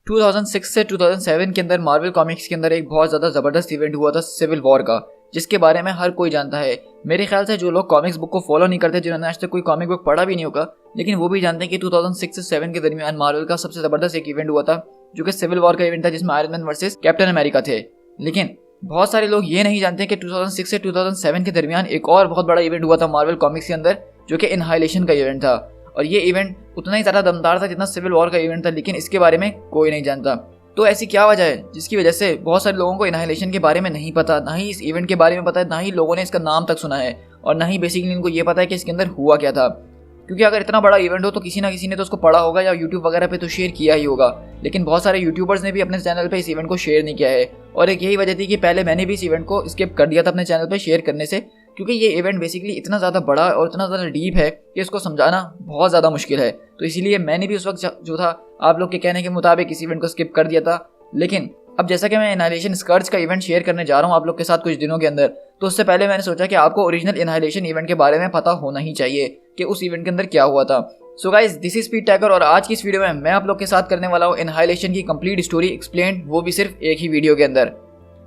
2006 से 2007 के अंदर मार्वल कॉमिक्स के अंदर एक बहुत ज़्यादा ज़बरदस्त इवेंट हुआ था सिविल वॉर का, जिसके बारे में हर कोई जानता है। मेरे ख्याल से जो लोग कॉमिक्स बुक को फॉलो नहीं करते, जिन्होंने आज तक कोई कॉमिक बुक पढ़ा भी नहीं होगा, लेकिन वो भी जानते हैं कि 2006 से 7 के दरमियान मार्वल का सबसे ज़बरदस्त एक इवेंट हुआ था, जो कि सिविल वॉर का इवेंट था, जिसमें iron man versus captain America थे। लेकिन बहुत सारे लोग ये नहीं जानते कि 2006 से 2007 के दरमियान एक और बहुत बड़ा इवेंट हुआ था मार्वल कॉमिक्स के अंदर, जो कि इनहाइलेशन का इवेंट था। और ये इवेंट उतना ही ज़्यादा दमदार था जितना सिविल वॉर का इवेंट था, लेकिन इसके बारे में कोई नहीं जानता। तो ऐसी क्या वजह है जिसकी वजह से बहुत सारे लोगों को इनहाइलेशन के बारे में नहीं पता, ना ही इस इवेंट के बारे में पता है, ना ही लोगों ने इसका नाम तक सुना है, और ना ही बेसिकली इनको ये पता है कि इसके अंदर हुआ क्या था। क्योंकि अगर इतना बड़ा इवेंट हो तो किसी ना किसी ने तो उसको पढ़ा होगा या यूट्यूब वगैरह पे तो शेयर किया ही होगा, लेकिन बहुत सारे यूट्यूबर्स ने भी अपने चैनल पे इस इवेंट को शेयर नहीं किया है। और एक यही वजह थी कि पहले मैंने भी इस इवेंट को स्किप कर दिया था अपने चैनल पे शेयर करने से, क्योंकि ये इवेंट बेसिकली इतना ज़्यादा बड़ा और इतना ज़्यादा डीप है कि इसको समझाना बहुत ज़्यादा मुश्किल है। तो इसीलिए मैंने भी उस वक्त जो था आप लोग के कहने के मुताबिक इस इवेंट को स्किप कर दिया था। लेकिन अब जैसा कि मैं इनहाइलेशन स्कर्ज का इवेंट शेयर करने जा रहा हूँ आप लोग के साथ कुछ दिनों के अंदर, तो उससे पहले मैंने सोचा कि आपको ओरिजिनल इनहाइलेशन इवेंट के बारे में पता होना ही चाहिए कि उस इवेंट के अंदर क्या हुआ था। So guys, this is Speed Tacker, और आज की इस वीडियो में मैं आप लोग के साथ करने वाला हूँ इनहाइलेशन की कंप्लीट स्टोरी एक्सप्लेन, वो भी सिर्फ एक ही वीडियो के अंदर।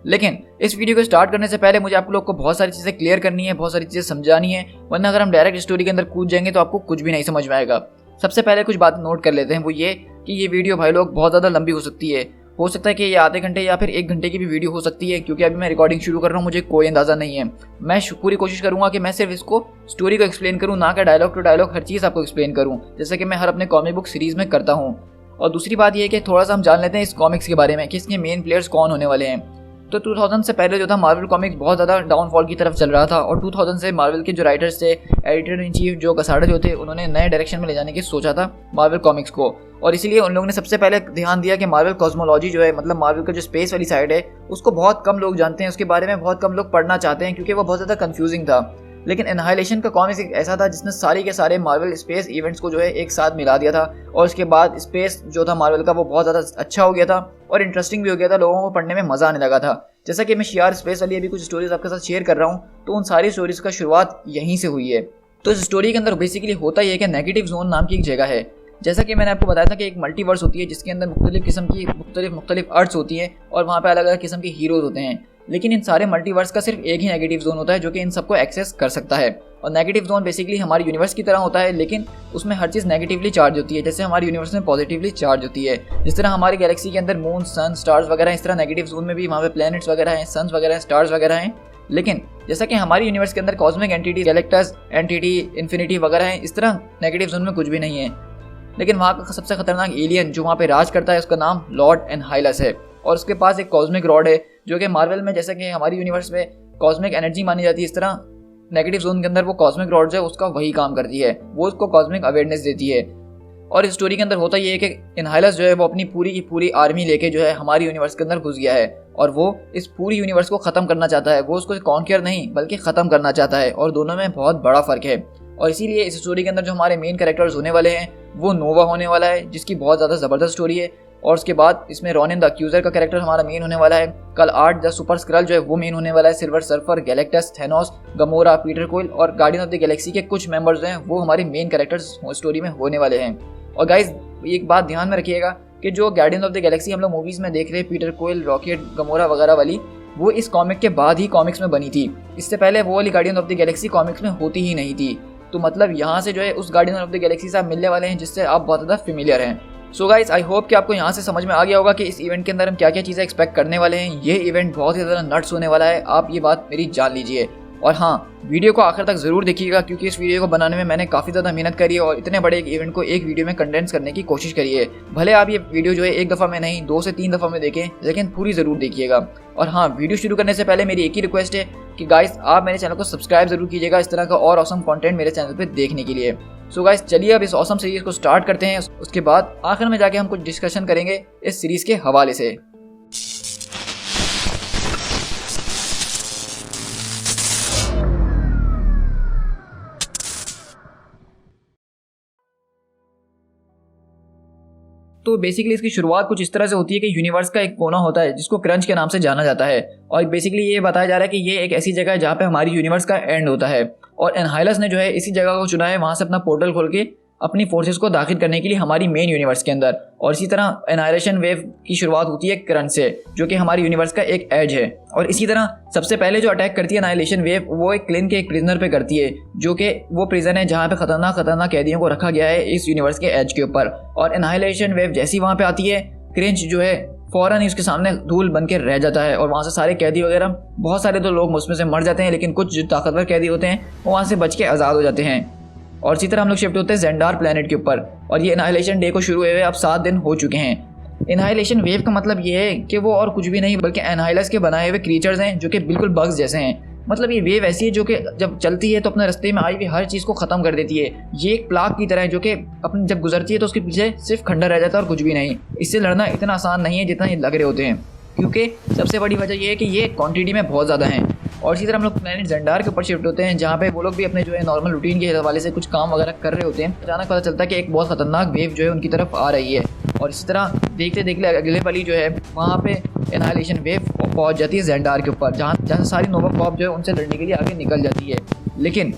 लेकिन इस वीडियो को स्टार्ट करने से पहले मुझे आप लोग को बहुत सारी चीज़ें क्लियर करनी है, बहुत सारी चीज़ें समझानी है, वरना अगर हम डायरेक्ट स्टोरी के अंदर कूद जाएंगे तो आपको कुछ भी नहीं समझ में आएगा। सबसे पहले कुछ बात नोट कर लेते हैं, वो ये कि ये वीडियो भाई लोग बहुत ज़्यादा लंबी हो सकती है। हो सकता है कि ये आधे घंटे या फिर 1 घंटे की भी वीडियो हो सकती है, क्योंकि अभी मैं रिकॉर्डिंग शुरू कर रहा हूँ, मुझे कोई अंदाज़ा नहीं है। मैं पूरी कोशिश करूँगा कि मैं सिर्फ इसको स्टोरी को एक्सप्लेन करूँ, ना कि डायलॉग टू डायलॉग हर चीज़ आपको एक्सप्लेन करूँ, जैसे कि मैं हर अपने कॉमिक बुक सीरीज़ में करता हूँ। और दूसरी बात यह है कि थोड़ा सा हम जान लेते हैं इस कॉमिक्स के बारे में कि इसके मेन प्लेयर्स कौन होने वाले हैं। तो 2000 से पहले जो था मार्वल कॉमिक्स बहुत ज़्यादा डाउनफॉल की तरफ चल रहा था, और 2000 से मार्वल के जो राइटर्स थे, एडिटर इन चीफ जो कसाडा जो थे, उन्होंने नए डायरेक्शन में ले जाने की सोचा था मार्वल कॉमिक्स को। और इसीलिए उन लोगों ने सबसे पहले ध्यान दिया कि मार्वल कॉस्मोलॉजी जो है, मतलब मार्वल का जो स्पेस वाली साइड है, उसको बहुत कम लोग जानते हैं, उसके बारे में बहुत कम लोग पढ़ना चाहते हैं, क्योंकि वो बहुत ज़्यादा कन्फ्यूजिंग था। लेकिन इनहाइलेशन का कॉमिक्स एक ऐसा था जिसने सारे के सारे मार्वल स्पेस इवेंट्स को जो है एक साथ मिला दिया था, और उसके बाद स्पेस जो था मार्वल का वो बहुत ज़्यादा अच्छा हो गया था और इंटरेस्टिंग भी हो गया था, लोगों को पढ़ने में मज़ा आने लगा था। जैसा कि मैं शियार स्पेस वाली अभी कुछ स्टोरीज आपके साथ शेयर कर रहा हूँ, तो उन सारी स्टोरीज का शुरुआत यहीं से हुई है। तो इस स्टोरी के अंदर बेसिकली होता ही है कि नेगेटिव जोन नाम की एक जगह है। जैसा कि मैंने आपको बताया था कि एक मल्टीवर्स होती है, जिसके अंदर मुख्तलिफ किस्म की मुख्तलिफ अर्ट्स होती हैं, और वहाँ पे अलग अलग किस्म के हीरोज होते हैं। लेकिन इन सारे मल्टीवर्स का सिर्फ एक ही नेगेटिव जोन होता है जो कि इन सबको एक्सेस कर सकता है। और नेगेटिव जोन बेसिकली हमारे यूनिवर्स की तरह होता है, लेकिन उसमें हर चीज़ नेगेटिवली चार्ज होती है, जैसे हमारे यूनिवर्स में पॉजिटिवली चार्ज होती है। जिस तरह हमारी गैलेक्सी के अंदर मून, सन, स्टार्स वगैरह, इस तरह नेगेटिव जोन में भी वहाँ पे प्लैनेट्स वगैरह हैं, सन्स वगैरह हैं, स्टार्स वगैरह हैं। लेकिन जैसा कि हमारी यूनिवर्स के अंदर cosmic entity, Galactus entity, infinity वगैरह हैं, इस तरह नेगेटिव जोन में कुछ भी नहीं है। लेकिन वहाँ का सबसे खतरनाक एलियन जो वहाँ पे राज करता है, उसका नाम लॉर्ड एनहाइलस है, और उसके पास एक कॉस्मिक रॉड है, जो कि मार्वल में जैसे कि हमारी यूनिवर्स में कॉस्मिक एनर्जी मानी जाती है, इस तरह नेगेटिव जोन के अंदर वो कॉस्मिक रॉड जो है उसका वही काम करती है, वो उसको कॉस्मिक अवेयरनेस देती है। और इस स्टोरी के अंदर होता ये है कि एनहाइलस जो है वो अपनी पूरी की पूरी आर्मी लेके जो है हमारी यूनिवर्स के अंदर घुस गया है, और वो इस पूरी यूनिवर्स को ख़त्म करना चाहता है। वो उसको कॉन्क्यर नहीं बल्कि ख़त्म करना चाहता है, और दोनों में बहुत बड़ा फ़र्क है। और इसीलिए इस स्टोरी के अंदर जो हमारे मेन कैरेक्टर्स होने वाले हैं वो नोवा होने वाला है, जिसकी बहुत ज़्यादा ज़बरदस्त स्टोरी है। और उसके बाद इसमें रॉनिन द अक्यूजर का कैरेक्टर हमारा मेन होने वाला है। कल आर्ट द सुपर स्क्रल जो है वो मेन होने वाला है। Silver Surfer, Galactus, Thanos, Gamora, Peter Quill और गार्डियन ऑफ द गैलेक्सी के कुछ मेंबर्स हैं वो हमारे मेन कैरेक्टर्स स्टोरी में होने वाले हैं। और गाइज एक बात ध्यान में रखिएगा कि जो गार्डियन ऑफ द गैलेक्सी हम लोग मूवीज़ में देख रहे हैं, पीटर क्विल, रॉकेट, गमोरा वगैरह वाली, वो इस कॉमिक के बाद ही कॉमिक्स में बनी थी। इससे पहले वो वाली guardian of the Galaxy comics में होती ही नहीं थी। तो मतलब यहाँ से जो है उस गार्डियन ऑफ द गैलेक्सी से आप मिलने वाले हैं, जिससे आप बहुत ज़्यादा फेमिलियर हैं। सो गाइस, आई होप कि आपको यहाँ से समझ में आ गया होगा कि इस इवेंट के अंदर हम क्या क्या चीज़ें एक्सपेक्ट करने वाले हैं। ये इवेंट बहुत ही ज़्यादा नट्स होने वाला है, आप ये बात मेरी जान लीजिए। और हाँ, वीडियो को आखिर तक ज़रूर देखिएगा, क्योंकि इस वीडियो को बनाने में मैंने काफ़ी ज़्यादा मेहनत करी है, और इतने बड़े एक इवेंट को एक वीडियो में कंडेंस करने की कोशिश करी है। भले आप ये वीडियो जो है एक दफ़ा में नहीं 2 से 3 दफ़ा में देखें, लेकिन पूरी ज़रूर देखिएगा। और हाँ, वीडियो शुरू करने से पहले मेरी एक ही रिक्वेस्ट है कि गाइस आप मेरे चैनल को सब्सक्राइब ज़रूर कीजिएगा, इस तरह का और ऑसम कंटेंट मेरे चैनल पर देखने के लिए। सो गाइस, चलिए अब इस ऑसम सीरीज़ को स्टार्ट करते हैं। उसके बाद आखिर में जाके हम कुछ डिस्कशन करेंगे इस सीरीज़ के हवाले से। तो बेसिकली इसकी शुरुआत कुछ इस तरह से होती है कि यूनिवर्स का एक कोना होता है जिसको क्रंच के नाम से जाना जाता है, और बेसिकली ये बताया जा रहा है कि ये एक ऐसी जगह है जहाँ पे हमारी यूनिवर्स का एंड होता है। और एनहाइलस ने जो है इसी जगह को चुना है, वहाँ से अपना पोर्टल खोल के अपनी फोर्सेस को दाखिल करने के लिए हमारी मेन यूनिवर्स के अंदर। और इसी तरह एनाइलेशन वेव की शुरुआत होती है करंट से, जो कि हमारी यूनिवर्स का एक एज है। और इसी तरह सबसे पहले जो अटैक करती है एनाइलेशन वेव, वो एक क्लिन के एक प्रिजनर पे करती है, जो कि वो प्रिजन है जहाँ पे खतरनाक कैदियों को रखा गया है इस यूनिवर्स के एज के ऊपर। और एनाइलेशन वेव जैसी वहाँ पे आती है, क्रिंच जो है फौरन ही उसके सामने धूल बन के रह जाता है, और वहाँ से सारे कैदी वगैरह, बहुत सारे तो लोग उसमें से मर जाते हैं, लेकिन कुछ जो ताकतवर कैदी होते हैं वो वहाँ से बच के आज़ाद हो जाते हैं। और इसी तरह हम लोग शिफ्ट होते हैं ज़ेंडार प्लेनेट के ऊपर, और ये एनाइलेशन डे को शुरू हुए अब 7 दिन हो चुके हैं। एनाइलेशन वेव का मतलब ये है कि वो और कुछ भी नहीं बल्कि एनाइलस के बनाए हुए क्रीचर्स हैं जो कि बिल्कुल बग्स जैसे हैं। मतलब ये वेव ऐसी है जो कि जब चलती है तो अपने रास्ते में आई हुई हर चीज़ को ख़त्म कर देती है। ये एक प्लाग की तरह है जो कि अपनी जब गुजरती है तो उसके पीछे सिर्फ खंडर रह जाता है और कुछ भी नहीं। इससे लड़ना इतना आसान नहीं है जितना ये लग रहे होते हैं, क्योंकि सबसे बड़ी वजह ये है कि ये क्वांटिटी में बहुत ज़्यादा हैं। और इसी तरह हम लोग प्लैनेट ज़ेंडार के ऊपर शिफ्ट होते हैं, जहाँ पे वो लोग भी अपने जो है नॉर्मल रूटीन के हवाले से कुछ काम वगैरह कर रहे होते हैं। अचानक पता चलता है कि एक बहुत ख़तरनाक वेव जो है उनकी तरफ आ रही है। और इसी तरह देखते देखते अगले पली जो है वहाँ पे एनाइलेशन वेव पहुँच जाती है ज़ेंडार के ऊपर, जहाँ सारी नोवा कॉर्प जो है उनसे लड़ने के लिए आगे निकल जाती है। लेकिन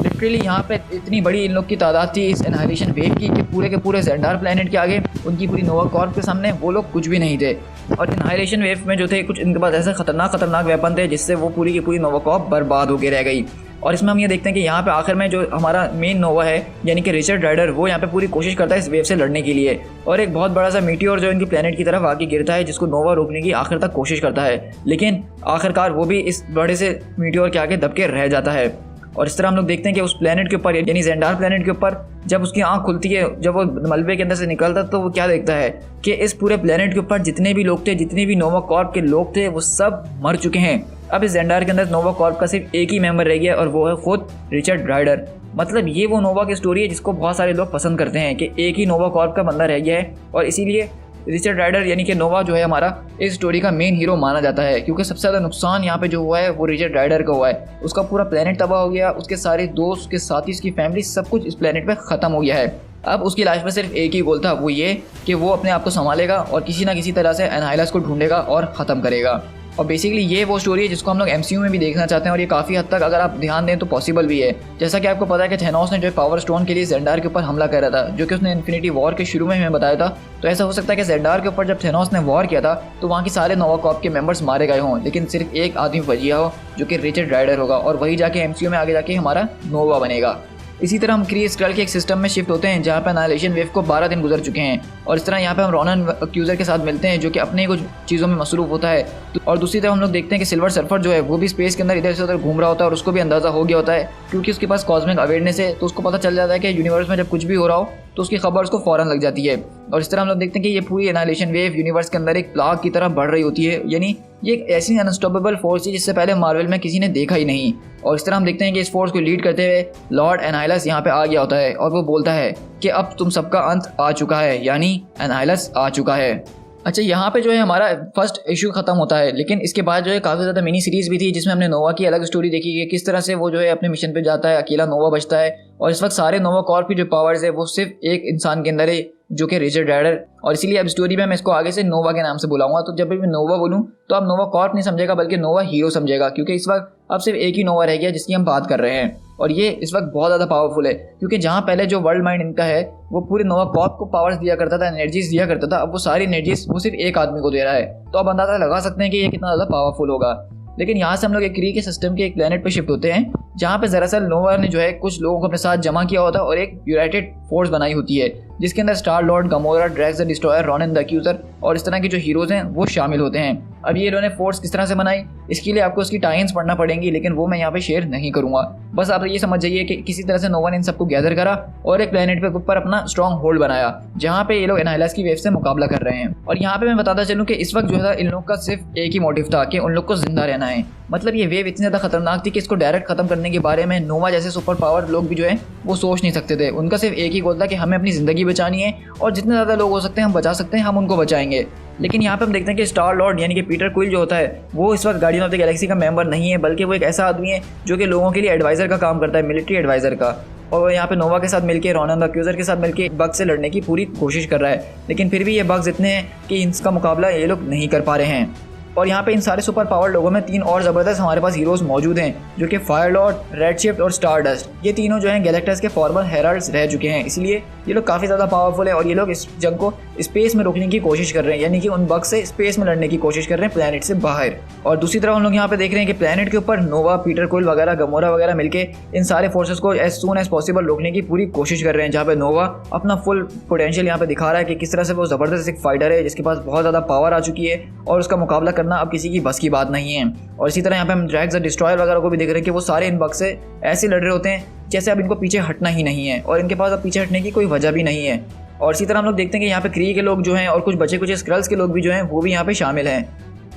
लिटरली यहाँ पे इतनी बड़ी इन लोग की तादाद थी इस एनाइलेशन वेव की कि पूरे के पूरे ज़ेंडार प्लैनेट के आगे, उनकी पूरी नोवा कॉर्प के सामने वो लोग कुछ भी नहीं थे। और एनाइलेशन वेव में जो थे कुछ इनके पास ऐसे खतरनाक वेपन थे जिससे वो पूरी की पूरी नोवा कॉर्प बर्बाद होकर रह गई। और इसमें हम ये देखते हैं कि यहाँ पे आखिर में जो हमारा मेन नोवा है यानी कि रिचर्ड राइडर, वो यहाँ पे पूरी कोशिश करता है इस वेव से लड़ने के लिए, और एक बहुत बड़ा सा मीटियोर जो इनकी प्लेनेट की तरफ आके गिरता है जिसको नोवा रोकने की आखिर तक कोशिश करता है, लेकिन आखिरकार वो भी इस बड़े से मीटियोर के आगे दबके रह जाता है। और इस तरह हम लोग देखते हैं कि उस प्लेनेट के ऊपर यानी ज़ेंडार प्लेनेट के ऊपर जब उसकी आंख खुलती है, जब वो मलबे के अंदर से निकलता है, तो वो क्या देखता है कि इस पूरे प्लेनेट के ऊपर जितने भी लोग थे, जितने भी नोवा कॉर्प के लोग थे, वो सब मर चुके हैं। अब इस ज़ेंडार के अंदर नोवा कॉर्प का सिर्फ एक ही मेंबर रह गया और वो है खुद रिचर्ड राइडर। मतलब ये वो नोवा की स्टोरी है जिसको बहुत सारे लोग पसंद करते हैं कि एक ही नोवा कॉर्प का बंदा रह गया है, और इसीलिए रिचर्ड राइडर यानी कि नोवा जो है हमारा इस स्टोरी का मेन हीरो माना जाता है, क्योंकि सबसे ज़्यादा नुकसान यहाँ पे जो हुआ है वो रिचर्ड राइडर का हुआ है। उसका पूरा प्लेनेट तबाह हो गया, उसके सारे दोस्त, उसके साथी, उसकी फैमिली, सब कुछ इस प्लेनेट पे ख़त्म हो गया है। अब उसकी लाइफ में सिर्फ एक ही गोल था, वो ये कि वो अपने आप को संभालेगा और किसी ना किसी तरह से एनाइलस को ढूंढेगा और ख़त्म करेगा। और बेसिकली ये वो स्टोरी है जिसको हम लोग MCU में भी देखना चाहते हैं, और ये काफ़ी हद तक अगर आप ध्यान दें तो पॉसिबल भी है। जैसा कि आपको पता है कि थेनोस ने जो पावर स्टोन के लिए ज़ेंडार के ऊपर हमला करा था, जो कि उसने इन्फिनिटी वॉर के शुरू में हमें बताया था। तो ऐसा हो सकता है कि ज़ेंडार के ऊपर जब थेनोस ने वॉर किया था तो वहाँ के सारे नोवा कॉर्प के मेंबर्स मारे गए हों, लेकिन सिर्फ एक आदमी बच गया हो जो कि रिचर्ड राइडर होगा, और वही जाके MCU में आगे जाके हमारा नोवा बनेगा। इसी तरह हम क्री स्क्रल के एक सिस्टम में शिफ्ट होते हैं जहाँ पे एनाइलेशन वेव को 12 दिन गुजर चुके हैं, और इस तरह यहाँ पे हम रॉनन अक्यूज़र के साथ मिलते हैं जो कि अपने कुछ चीज़ों में मसरूफ़ होता है। और दूसरी तरफ हम लोग देखते हैं कि सिल्वर सर्फर जो है वो भी स्पेस के अंदर इधर से उधर घूम रहा होता है, और उसको भी अंदाज़ा हो गया होता है क्योंकि उसके पास कॉस्मिक अवेयरनेस है, तो उसको पता चल जाता है कि यूनिवर्स में जब कुछ भी हो रहा हो तो उसकी खबर उसको फ़ौरन लग जाती है। और इस तरह हम लोग देखते हैं कि ये पूरी एनाइलेशन वेव यूनिवर्स के अंदर एक प्लाग की तरह बढ़ रही होती है, यानी ये एक ऐसी अनस्टॉपेबल फोर्स है जिससे पहले मार्वल में किसी ने देखा ही नहीं। और इस तरह हम देखते हैं कि इस फोर्स को लीड करते हुए लॉर्ड एनाइलस यहाँ पे आ गया होता है, और वो बोलता है कि अब तुम सबका अंत आ चुका है, यानी एनाइलस आ चुका है। अच्छा, यहाँ पे जो है हमारा फर्स्ट इशू खत्म होता है, लेकिन इसके बाद जो है काफ़ी ज़्यादा मिनी सीरीज़ भी थी जिसमें हमने नोवा की अलग स्टोरी देखी कि किस तरह से वो जो है अपने मिशन पे जाता है, अकेला नोवा बचता है, और इस वक्त सारे नोवा कॉर्प की जो पावर्स है वो सिर्फ एक इंसान के अंदर है जो कि रिचर्ड राइडर। और इसीलिए अब स्टोरी में मैं इसको आगे से नोवा के नाम से बुलाऊंगा। तो जब भी मैं नोवा बोलूँ तो अब नोवा कॉर्प नहीं समझेगा बल्कि नोवा हीरो समझेगा, क्योंकि इस वक्त अब सिर्फ एक ही नोवा रह गया जिसकी हम बात कर रहे हैं, और ये इस वक्त बहुत ज़्यादा पावरफुल है। क्योंकि जहाँ पहले जो वर्ल्ड माइंड इनका है वो पूरे नोवा कॉर्प को पावर्स दिया करता था, एनर्जीज दिया करता था, अब वो सारी एनर्जीज वो सिर्फ एक आदमी को दे रहा है। तो अब अंदाजा लगा सकते हैं कि ये कितना ज़्यादा पावरफुल होगा। लेकिन यहाँ से हम लोग एक क्री के सिस्टम के एक प्लेनेट पे शिफ्ट होते हैं जहाँ पे दरअसल नोवा ने जो है कुछ लोगों को अपने साथ जमा किया होता है और एक यूनाइटेड फोर्स बनाई होती है जिसके अंदर Star Lord, Gamora, Drax the Destroyer, Ronan the Accuser और इस तरह के जो हीरोज़ हैं वो शामिल होते हैं। अब ये इन्होंने फोर्स किस तरह से बनाई, इसके लिए आपको उसकी टाइम्स पढ़ना पड़ेंगी, लेकिन वो मैं यहाँ पे शेयर नहीं करूँगा। बस आप ये समझ जाइए कि किसी तरह से नोवा ने इन सबको गैदर करा और एक प्लेनेट पे ऊपर अपना स्ट्रॉन्ग होल्ड बनाया जहाँ पे ये लोग एनाइलस की वेव से मुकाबला कर रहे हैं। और यहाँ पे मैं बताता चलूँ कि इस वक्त जो है इन लोग का सिर्फ एक ही मोटिव था कि उन लोग को जिंदा रहना है। मतलब ये वेव इतनी ज़्यादा खतरनाक थी कि इसको डायरेक्ट खत्म करने के बारे में नोवा जैसे सुपर पावर लोग भी जो है वो सोच नहीं सकते थे। उनका सिर्फ एक ही गोल था कि हमें अपनी ज़िंदगी बचानी है और जितने ज़्यादा लोग हो सकते हैं हम बचा सकते हैं हम उनको बचाएंगे। लेकिन यहाँ पे हम देखते हैं कि स्टार लॉर्ड यानी कि पीटर क्विल जो होता है वो इस वक्त गार्डियन ऑफ द गैलेक्सी का मेंबर नहीं है, बल्कि वो एक ऐसा आदमी है जो कि लोगों के लिए एडवाइज़र का काम करता है, मिलिट्री एडवाइज़र का। और वो यहाँ पे नोवा के साथ मिलकर, रॉनन द एक्यूजर के साथ मिलकर बग से लड़ने की पूरी कोशिश कर रहा है, लेकिन फिर भी ये बग्स इतने हैं कि इनका मुकाबला ये लोग नहीं कर पा रहे हैं। और यहाँ पे इन सारे सुपर पावर लोगों में 3 और ज़बरदस्त हमारे पास हीरोज़ मौजूद हैं, जो कि फायर लॉर्ड, रेडशिफ्ट और स्टारडस्ट। ये तीनों जो हैं गैलेक्टस के फॉर्मर हेराल्ड्स रह चुके हैं, इसलिए ये लोग काफ़ी ज़्यादा पावरफुल है और ये लोग इस जंग को स्पेस में रोकने की कोशिश कर रहे हैं, यानी कि उन बग से स्पेस में लड़ने की कोशिश कर रहे हैं प्लैनेट से बाहर। और दूसरी तरफ हम लोग यहाँ पे देख रहे हैं कि प्लैनेट के ऊपर नोवा, पीटर क्विल वगैरह, गमोरा वगैरह मिलके इन सारे फोर्सेस को एज सून एज पॉसिबल रोकने की पूरी कोशिश कर रहे हैं। जहाँ पे नोवा अपना फुल पोटेंशियल यहाँ पे दिखा रहा है कि किस तरह से वो ज़बरदस्त एक फाइटर है जिसके पास बहुत ज़्यादा पावर आ चुकी है और उसका मुकाबला करना अब किसी की बस की बात नहीं है। और इसी तरह यहाँ पे हम ड्रैग्स द डिस्ट्रॉयर वगैरह को भी देख रहे हैं कि वो सारे इन बग से ऐसे लड़ रहे होते हैं जैसे अब इनको पीछे हटना ही नहीं है और इनके पास अब पीछे हटने की कोई वजह भी नहीं है। और इसी तरह हम लोग देखते हैं कि यहाँ पे क्री के लोग जो हैं और कुछ बचे कुछ स्क्रल्स के लोग भी जो हैं वो भी यहाँ पे शामिल हैं।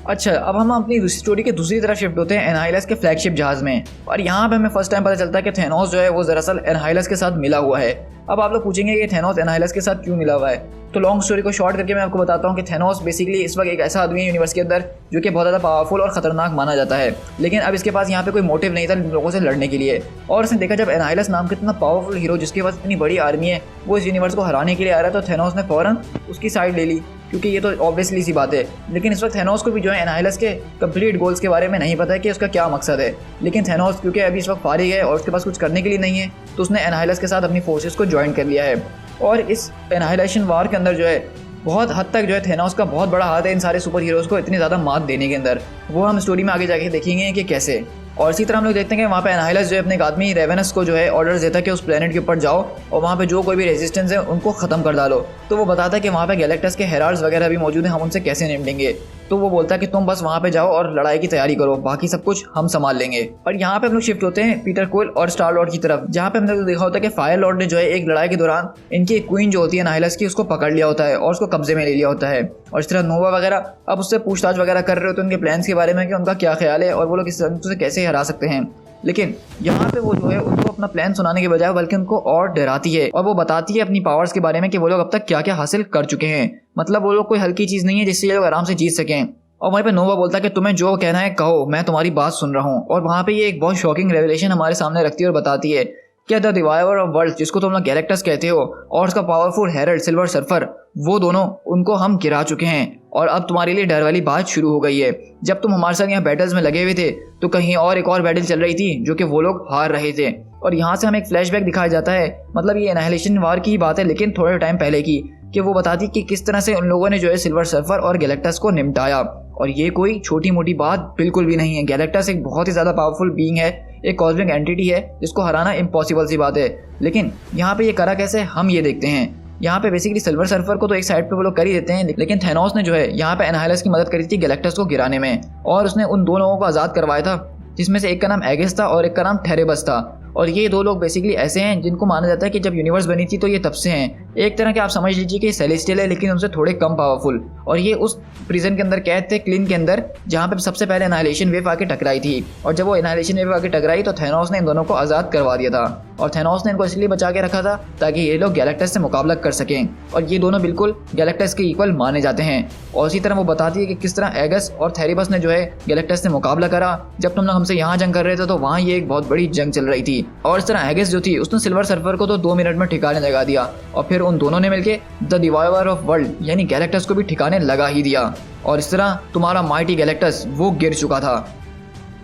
अच्छा, अब हम अपनी स्टोरी के दूसरी तरफ शिफ्ट होते हैं एनहाइलस के फ्लैगशिप जहाज में, और यहाँ पे हमें फर्स्ट टाइम पता चलता है कि थेनोस जो है वो दरअसल एनहाइलस के साथ मिला हुआ है। अब आप लोग पूछेंगे कि थेनोस एनहाइलस के साथ क्यों मिला हुआ है, तो लॉन्ग स्टोरी को शॉर्ट करके मैं आपको बताता हूँ कि थेनोस बेसिकली इस वक्त एक ऐसा आदमी है यूनिवर्स के अंदर जो कि बहुत ज़्यादा पावरफुल और खतरनाक माना जाता है, लेकिन अब इसके पास यहाँ पे कोई मोटिव नहीं था लोगों से लड़ने के लिए। और उसने देखा जब एनहाइलस नाम का इतना पावरफुल हीरो जिसके पास इतनी बड़ी आर्मी है वो इस यूनिवर्स को हराने के लिए आ रहा है, तो थेनोस ने फ़ौरन उसकी साइड ले ली, क्योंकि ये तो ऑब्वियसली सी बात है। लेकिन इस वक्त थेनोस को भी जो है एनहाइलस के कंप्लीट गोल्स के बारे में नहीं पता है कि उसका क्या मकसद है। लेकिन थेनोस क्योंकि अभी इस वक्त फारिग है और उसके पास कुछ करने के लिए नहीं है, तो उसने एनहाइलस के साथ अपनी फोर्सेस को ज्वाइन कर लिया है। और इस एनहाइलेशन वार के अंदर जो है बहुत हद तक जो है थेनोस का बहुत बड़ा हाथ है इन सारे सुपर हीरोज़ को इतनी ज़्यादा मात देने के अंदर। वो हम स्टोरी में आगे जाके देखेंगे कि कैसे। और इसी तरह हम लोग देखते हैं कि वहाँ पे एनहाइलस जो है अपने एक आदमी रेवेनस को जो है ऑर्डर देता है कि उस प्लेनेट के ऊपर जाओ और वहाँ पे जो कोई भी रेजिस्टेंस है उनको ख़त्म कर डालो। तो वो बताता है कि वहाँ पे गैलेक्टस के हेराल्ड्स वगैरह भी मौजूद हैं, हम उनसे कैसे निपटेंगे। तो वो बोलता है कि तुम बस वहाँ पे जाओ और लड़ाई की तैयारी करो, बाकी सब कुछ हम संभाल लेंगे। और यहाँ पे हम लोग शिफ्ट होते हैं पीटर क्विल और स्टार लॉर्ड की तरफ, जहाँ पे हमने देखा होता है कि फायर लॉर्ड ने जो है एक लड़ाई के दौरान इनकी क्वीन जो होती है एनहाइलस की उसको पकड़ लिया होता है और उसको कब्जे में ले लिया होता है। और इस तरह नोवा वगैरह अब उससे पूछताछ वगैरह कर रहे होते हैं उनके प्लान्स के बारे में कि उनका क्या ख्याल है और वो लोग इस से कैसे हरा सकते हैं। लेकिन यहाँ पे वो जो है उनको अपना प्लान सुनाने के बजाय बल्कि उनको और डराती है और वो बताती है अपनी पावर्स के बारे में कि वो लोग अब तक क्या क्या हासिल कर चुके हैं। मतलब वो लोग कोई हल्की चीज़ नहीं है जिससे ये लोग आराम से जीत सकें। और वहीं पे नोवा बोलता है कि तुम्हें जो कहना है कहो, मैं तुम्हारी बात सुन रहा हूँ। और वहाँ पे ये एक बहुत शॉकिंग रेवलेशन हमारे सामने रखती है और बताती है कि द डिवाइवर ऑफ वर्ल्ड, जिसको तुम लोग गैलेक्टस कहते हो, और उसका पावरफुल हेरल्ड सिल्वर सर्फर, वो दोनों उनको हम गिरा चुके हैं और अब तुम्हारे लिए डर वाली बात शुरू हो गई है। जब तुम हमारे साथ यहाँ बैटल्स में लगे हुए थे तो कहीं और एक और बैटल चल रही थी जो कि वो लोग हार रहे थे। और यहाँ से हमें एक फ्लैशबैक दिखाया जाता है, मतलब ये एनाहिलेशन वार की ही बात है लेकिन थोड़े टाइम पहले की, कि वो बताती कि किस तरह से उन लोगों ने जो है सिल्वर सर्फर और गैलेक्टस को निपटाया। और ये कोई छोटी मोटी बात बिल्कुल भी नहीं है। गैलेक्टस एक बहुत ही ज़्यादा पावरफुल बीइंग है, एक कॉस्मिक एंटिटी है जिसको हराना इम्पॉसिबल सी बात है। लेकिन यहाँ पे ये करा कैसे, हम ये देखते हैं। यहाँ पे बेसिकली सिल्वर सर्फर को तो एक साइड पे वो लोग कर ही देते हैं, लेकिन थेनोस ने जो है यहाँ पे एनहाइलस की मदद करी थी गैलेक्टस को गिराने में, और उसने उन दो लोगों को आज़ाद करवाया था जिसमें से एक का नाम एगिस था और एक का नाम थेरेबस था। और ये दो लोग बेसिकली ऐसे हैं जिनको माना जाता है कि जब यूनिवर्स बनी थी तो ये तब से हैं। एक तरह के आप समझ लीजिए कि सेलेस्टियल है लेकिन उनसे थोड़े कम पावरफुल। और ये उस प्रिजन के अंदर कैद थे, क्लिन के अंदर, जहाँ पे सबसे पहले एनाहिलेशन वेव आके टकराई थी। और जब वो एनाहिलेशन वेव आके टकराई तो थेनोस ने इन दोनों को आज़ाद करवा दिया था। और थेनोस ने इनको इसलिए बचा के रखा था ताकि ये लोग गैलेक्टस से मुकाबला कर सकें। और ये दोनों बिल्कुल गैलेक्टस के इक्वल माने जाते हैं। और इसी तरह वो बताती है कि किस तरह एगस और थेरेबस ने जो है गैलेक्टस से मुकाबला करा। जब तुम लोग हमसे यहाँ जंग कर रहे थे तो वहाँ ये एक बहुत बड़ी जंग चल रही थी। और इस तरह एगस जो थी उसने सिल्वर सर्फर को तो 2 मिनट में ठिकाने लगा दिया, और फिर उन दोनों ने मिलके द डिवाइवर ऑफ वर्ल्ड यानी गैलेक्टस को भी ठिकाने लगा ही दिया। और इस तरह तुम्हारा माइटी गैलेक्टस वो गिर चुका था।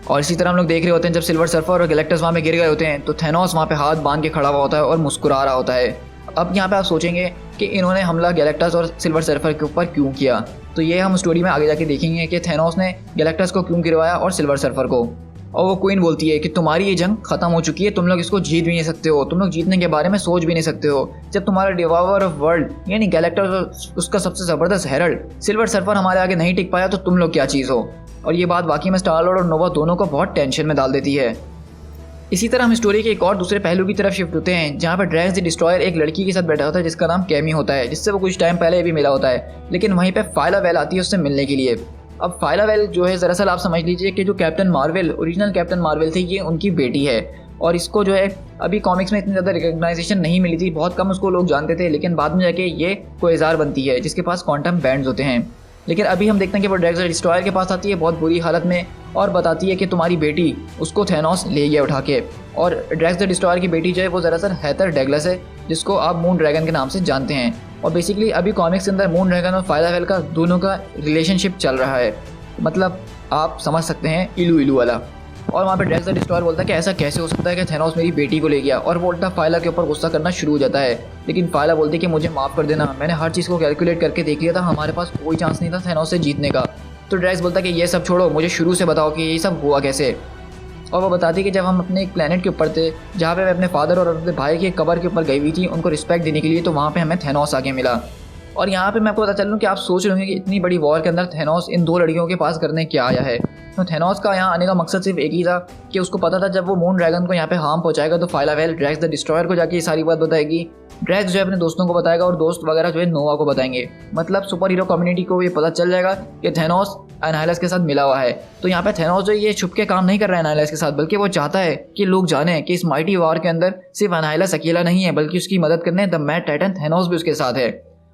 और इसी तरह हम लोग देख रहे होते हैं जब सिल्वर सर्फर और गैलेक्टस वहाँ पे गिर गए होते हैं तो थेनोस वहाँ पे हाथ बांध के खड़ा हुआ होता है और मुस्कुरा रहा होता है। अब यहाँ पे आप सोचेंगे कि इन्होंने हमला गैलेक्टस और सिल्वर सर्फर के ऊपर क्यों किया, तो ये हम स्टोरी में आगे जाके देखेंगे कि थेनोस ने गैलेक्टस को क्यों गिरवाया और सिल्वर सर्फर को। और वो क्वीन बोलती है कि तुम्हारी ये जंग खत्म हो चुकी है, तुम लोग इसको जीत भी नहीं सकते हो, तुम लोग जीतने के बारे में सोच भी नहीं सकते हो। जब तुम्हारा डिवाइवर ऑफ वर्ल्ड यानी गैलेक्टस और उसका सबसे ज़बरदस्त हेरल्ड सिल्वर सर्फर हमारे आगे नहीं टिक पाया तो तुम लोग क्या चीज़ हो। और ये बात वाकई में स्टार लॉर्ड और नोवा दोनों को बहुत टेंशन में डाल देती है। इसी तरह हम स्टोरी के एक और दूसरे पहलू की तरफ शिफ्ट होते हैं, जहाँ पर ड्रैग्स द डिस्ट्रॉयर एक लड़की के साथ बैठा होता है जिसका नाम कैमी होता है, जिससे वो कुछ टाइम पहले भी मिला होता है। लेकिन वहीं पे फाइला वेल आती है उससे मिलने के लिए। अब फाइला वेल जो है दरअसल आप समझ लीजिए कि जो captain Marvel, original captain Marvel थे, ये उनकी बेटी है। और इसको जो है अभी कॉमिक्स में इतनी ज़्यादा रिकग्नाइजेशन नहीं मिली थी, बहुत कम उसको लोग जानते थे, लेकिन बाद में जाके ये कोएजार बनती है जिसके पास क्वांटम बैंड्स होते हैं। लेकिन अभी हम देखते हैं कि वो ड्रैग्स द डिस्ट्रॉयर के पास आती है बहुत बुरी हालत में और बताती है कि तुम्हारी बेटी, उसको थेनोस ले गया उठा के। और ड्रैग्स द डिस्ट्रॉयर की बेटी जो है वो दरअसल हेथर डगलस है, जिसको आप मून ड्रैगन के नाम से जानते हैं। और बेसिकली अभी कॉमिक्स के अंदर मून ड्रैगन और फाइला वेल का दोनों का रिलेशनशिप चल रहा है। मतलब आप समझ सकते हैं, इलू इलू वाला। और वहाँ पे ड्रैक्स द डिस्ट्रॉयर बोलता है कि ऐसा कैसे हो सकता है कि थैनोस मेरी बेटी को ले गया, और वो उल्टा फाइला के ऊपर गुस्सा करना शुरू हो जाता है। लेकिन फाइला बोलती है कि मुझे माफ़ कर देना, मैंने हर चीज़ को कैलकुलेट करके देख लिया था, हमारे पास कोई चांस नहीं था थैनोस से जीतने का। तो ड्रैक्स बोलता है कि ये सब छोड़ो, मुझे शुरू से बताओ कि ये सब हुआ कैसे। और वो बताती है कि जब हम अपने एक प्लेनेट के ऊपर थे जहाँ पे मैं अपने फादर और अपने भाई के कबर के ऊपर गई हुई थी उनको रिस्पेक्ट देने के लिए, तो वहाँ पे हमें थैनोस आगे मिला। और यहाँ पे मैं आपको बता चल लूँ कि आप सोच रहे होंगे कि इतनी बड़ी वॉर के अंदर थैनोस इन दो लड़कियों के पास करने क्या आया है। तो थैनोस का यहाँ आने का मकसद सिर्फ एक ही था कि उसको पता था जब वो मून ड्रैगन को यहाँ पे हार्म पहुँचाएगा तो Phyla Vell Drax the Destroyer को जाके ये सारी बात बताएगी। ड्रैक्स जो है अपने दोस्तों को बताएगा और दोस्त वगैरह जो है नोवा को बताएंगे। मतलब सुपर हीरो कम्युनिटी को ये पता चल जाएगा कि थैनोस एनाइलस के साथ मिला हुआ है। तो यहाँ पे थैनोस जो ये छुप के काम नहीं कर रहा है एनाइलस के साथ, बल्कि वो चाहता है कि लोग जाने कि इस माइटी वॉर के अंदर सिर्फ एनाइलस अकेला नहीं है, बल्कि उसकी मदद करने द मैड टाइटन थैनोस भी उसके साथ है।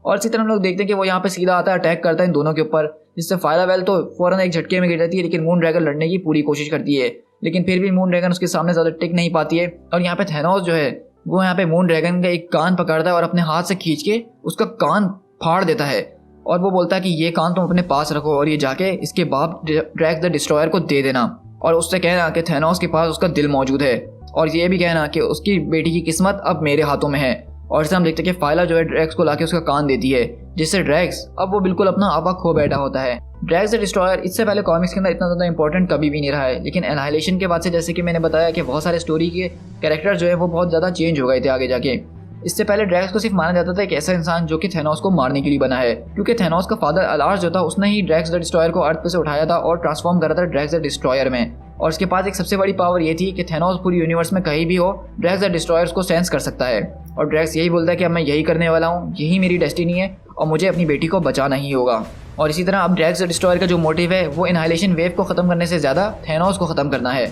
और इसी तरह हम लोग देखते हैं कि वो यहाँ पे सीधा आता है, अटैक करता है इन दोनों के ऊपर, जिससे फाइला वेल तो फौरन एक झटके में गिर जाती है। लेकिन मून ड्रैगन लड़ने की पूरी कोशिश करती है, लेकिन फिर भी मून ड्रैगन उसके सामने ज़्यादा टिक नहीं पाती है। और यहाँ पे थैनोस जो है वो यहाँ पे मून ड्रैगन का एक कान पकड़ता है और अपने हाथ से खींच के उसका कान फाड़ देता है। और वो बोलता है कि ये कान तुम अपने पास रखो और ये जाके इसके बाप ड्रैक्स द डिस्ट्रॉयर को दे देना, और उससे कहना कि थैनोस के पास उसका दिल मौजूद है, और ये भी कहना कि उसकी बेटी की किस्मत अब मेरे हाथों में है। और इससे हम देखते हैं कि फाइला जो है ड्रैक्स को लाके उसका कान देती है, जिससे ड्रैक्स अब वो बिल्कुल अपना आपा खो बैठा होता है। ड्रैक्स द डिस्ट्रॉयर इससे पहले कॉमिक्स के अंदर इतना ज़्यादा इंपॉर्टेंट कभी भी नहीं रहा है, लेकिन एनाहिलेशन के बाद से जैसे कि मैंने बताया कि बहुत सारे स्टोरी के कैरेक्टर जो है वो बहुत ज़्यादा चेंज हो गए थे आगे जाके। इससे पहले ड्रैक्स को सिर्फ माना जाता था एक ऐसा इंसान जो कि थैनोस को मारने के लिए बना है, क्योंकि थैनोस का फादर अलार्स जो था उसने ही ड्रैक्स द डिस्ट्रॉयर को अर्थ पे से उठाया था और ट्रांसफॉर्म करा था ड्रैक्स द डिस्ट्रॉयर में। और उसके पास एक सबसे बड़ी पावर ये थी कि थैनोस पूरी यूनिवर्स में कहीं भी हो ड्रैक्स द डिस्ट्रॉयर्स को सेंस कर सकता है। और ड्रैक्स यही बोलता है कि अब मैं यही करने वाला हूँ, यही मेरी डेस्टिनी है और मुझे अपनी बेटी को बचाना ही होगा। और इसी तरह अब ड्रैक्स द डिस्ट्रॉयर का जो मोटिव है वो इनहाइलेशन वेव को ख़त्म करने से ज़्यादा थैनोस को ख़त्म करना है।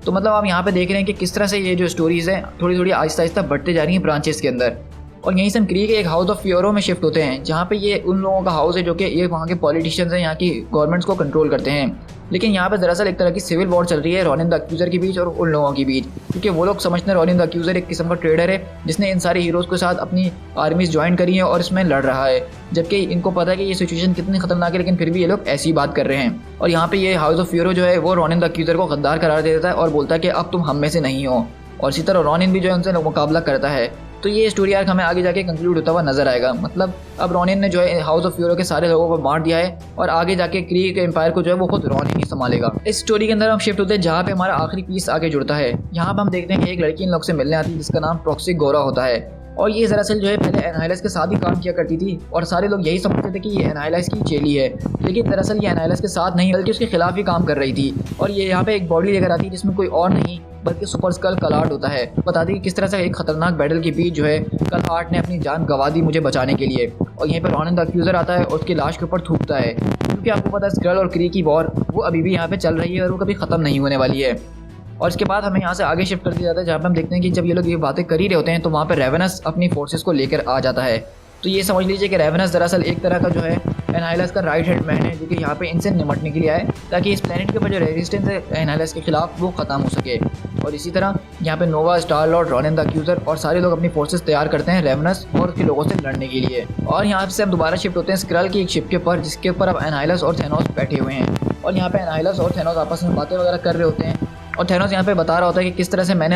तो मतलब आप यहाँ पे देख रहे हैं कि किस तरह से ये जो स्टोरीज़ हैं थोड़ी थोड़ी आहिस्ता आहिस्ता बढ़ते जा रही हैं ब्रांचेस के अंदर। और यहीं से हम क्री के एक हाउस ऑफ फ्योरो में शिफ्ट होते हैं, जहाँ पे ये उन लोगों का हाउस है जो कि ये वहाँ के पॉलिटिशियंस हैं, यहाँ की गवर्नमेंट्स को कंट्रोल करते हैं। लेकिन यहाँ पे दरअसल एक तरह की सिविल वॉर चल रही है रॉनिन द अक्यूज़र के बीच और उन लोगों के बीच, क्योंकि वो लोग समझते हैं रॉनिन द अक्यूज़र एक किस्म का ट्रेडर है जिसने इन सारे हीरोज़ के साथ अपनी आर्मीज ज्वाइन करी है और इसमें लड़ रहा है, जबकि इनको पता है कि ये सिचुएशन कितनी खतरनाक है, लेकिन फिर भी ये लोग ऐसी बात कर रहे हैं। और यहाँ पे ये हाउस ऑफ फ्योरो जो है वो रॉनिन द अक्यूज़र को गद्दार करार दे देता है और बोलता है कि अब तुम हम में से नहीं हो। और इसी तरह रॉनिन भी जो है उनसे मुकाबला करता है। तो ये स्टोरी आर्क हमें आगे जाके कंक्लूड होता हुआ नजर आएगा। मतलब अब रॉनिन ने जो है हाउस ऑफ फ्योरो के सारे लोगों को मार दिया है और आगे जाके क्री के एम्पायर को जो है वो खुद रॉनिन ही संभालेगा। इस स्टोरी के अंदर हम शिफ्ट होते हैं जहाँ पे हमारा आखिरी पीस आगे जुड़ता है। यहाँ पे हम देखते हैं कि एक लड़की इन लोग से मिलने आती है जिसका नाम टॉक्सिक गोरा होता है, और ये दरअसल जो है पहले एनाइलस के साथ ही काम किया करती थी और सारे लोग यही समझते थे कि ये एनाइलस की चेली है, लेकिन दरअसल ये एनाइलस के साथ नहीं बल्कि उसके खिलाफ ही काम कर रही थी। और ये यहाँ पे एक बॉडी लेकर आती है जिसमें कोई और नहीं बल्कि सुपर स्कल कलार्ड होता है। बताती है कि किस तरह से एक खतरनाक बैटल के बीच जो है कलार्ड ने अपनी जान गंवा दी मुझे बचाने के लिए। और यहीं पर रॉनिन द अक्यूज़र आता है और उसकी लाश के ऊपर थूकता है, क्योंकि आपको पता है स्क्रल और क्री की वॉर वो अभी भी यहाँ पे चल रही है और वो कभी ख़त्म नहीं होने वाली है। और इसके बाद हमें यहाँ से आगे शिफ्ट कर दिया जाता है जहाँ पे हम देखते हैं कि जब ये लोग ये बातें कर ही रहे होते हैं तो वहाँ पर रेवेनस अपनी फोर्सेस को लेकर आ जाता है। तो ये समझ लीजिए कि रेवेनस दरअसल एक तरह का जो है एनाइलस का राइट हैंड मैन है, जो कि यहाँ पे इनसे निपटने के लिए आए ताकि इस प्लेनेट के ऊपर जो रेजिस्टेंस है एनाइलस के खिलाफ वो ख़त्म हो सके। और इसी तरह यहाँ पे नोवा, स्टार लॉर्ड, रॉनिन द अक्यूज़र और सारे लोग अपनी फोर्सेस तैयार करते हैं रेवेनस और उसके लोगों से लड़ने के लिए। और यहाँ से हम दोबारा शिफ्ट होते हैं स्क्रल की एक शिप के ऊपर जिसके ऊपर अब एनाइलस और थैनोस बैठे हुए हैं। और यहाँ पे एनाइलस और थैनोस आपस में बातें वगैरह कर रहे होते हैं और थैनोस यहाँ पे बता रहा होता है कि किस तरह से मैंने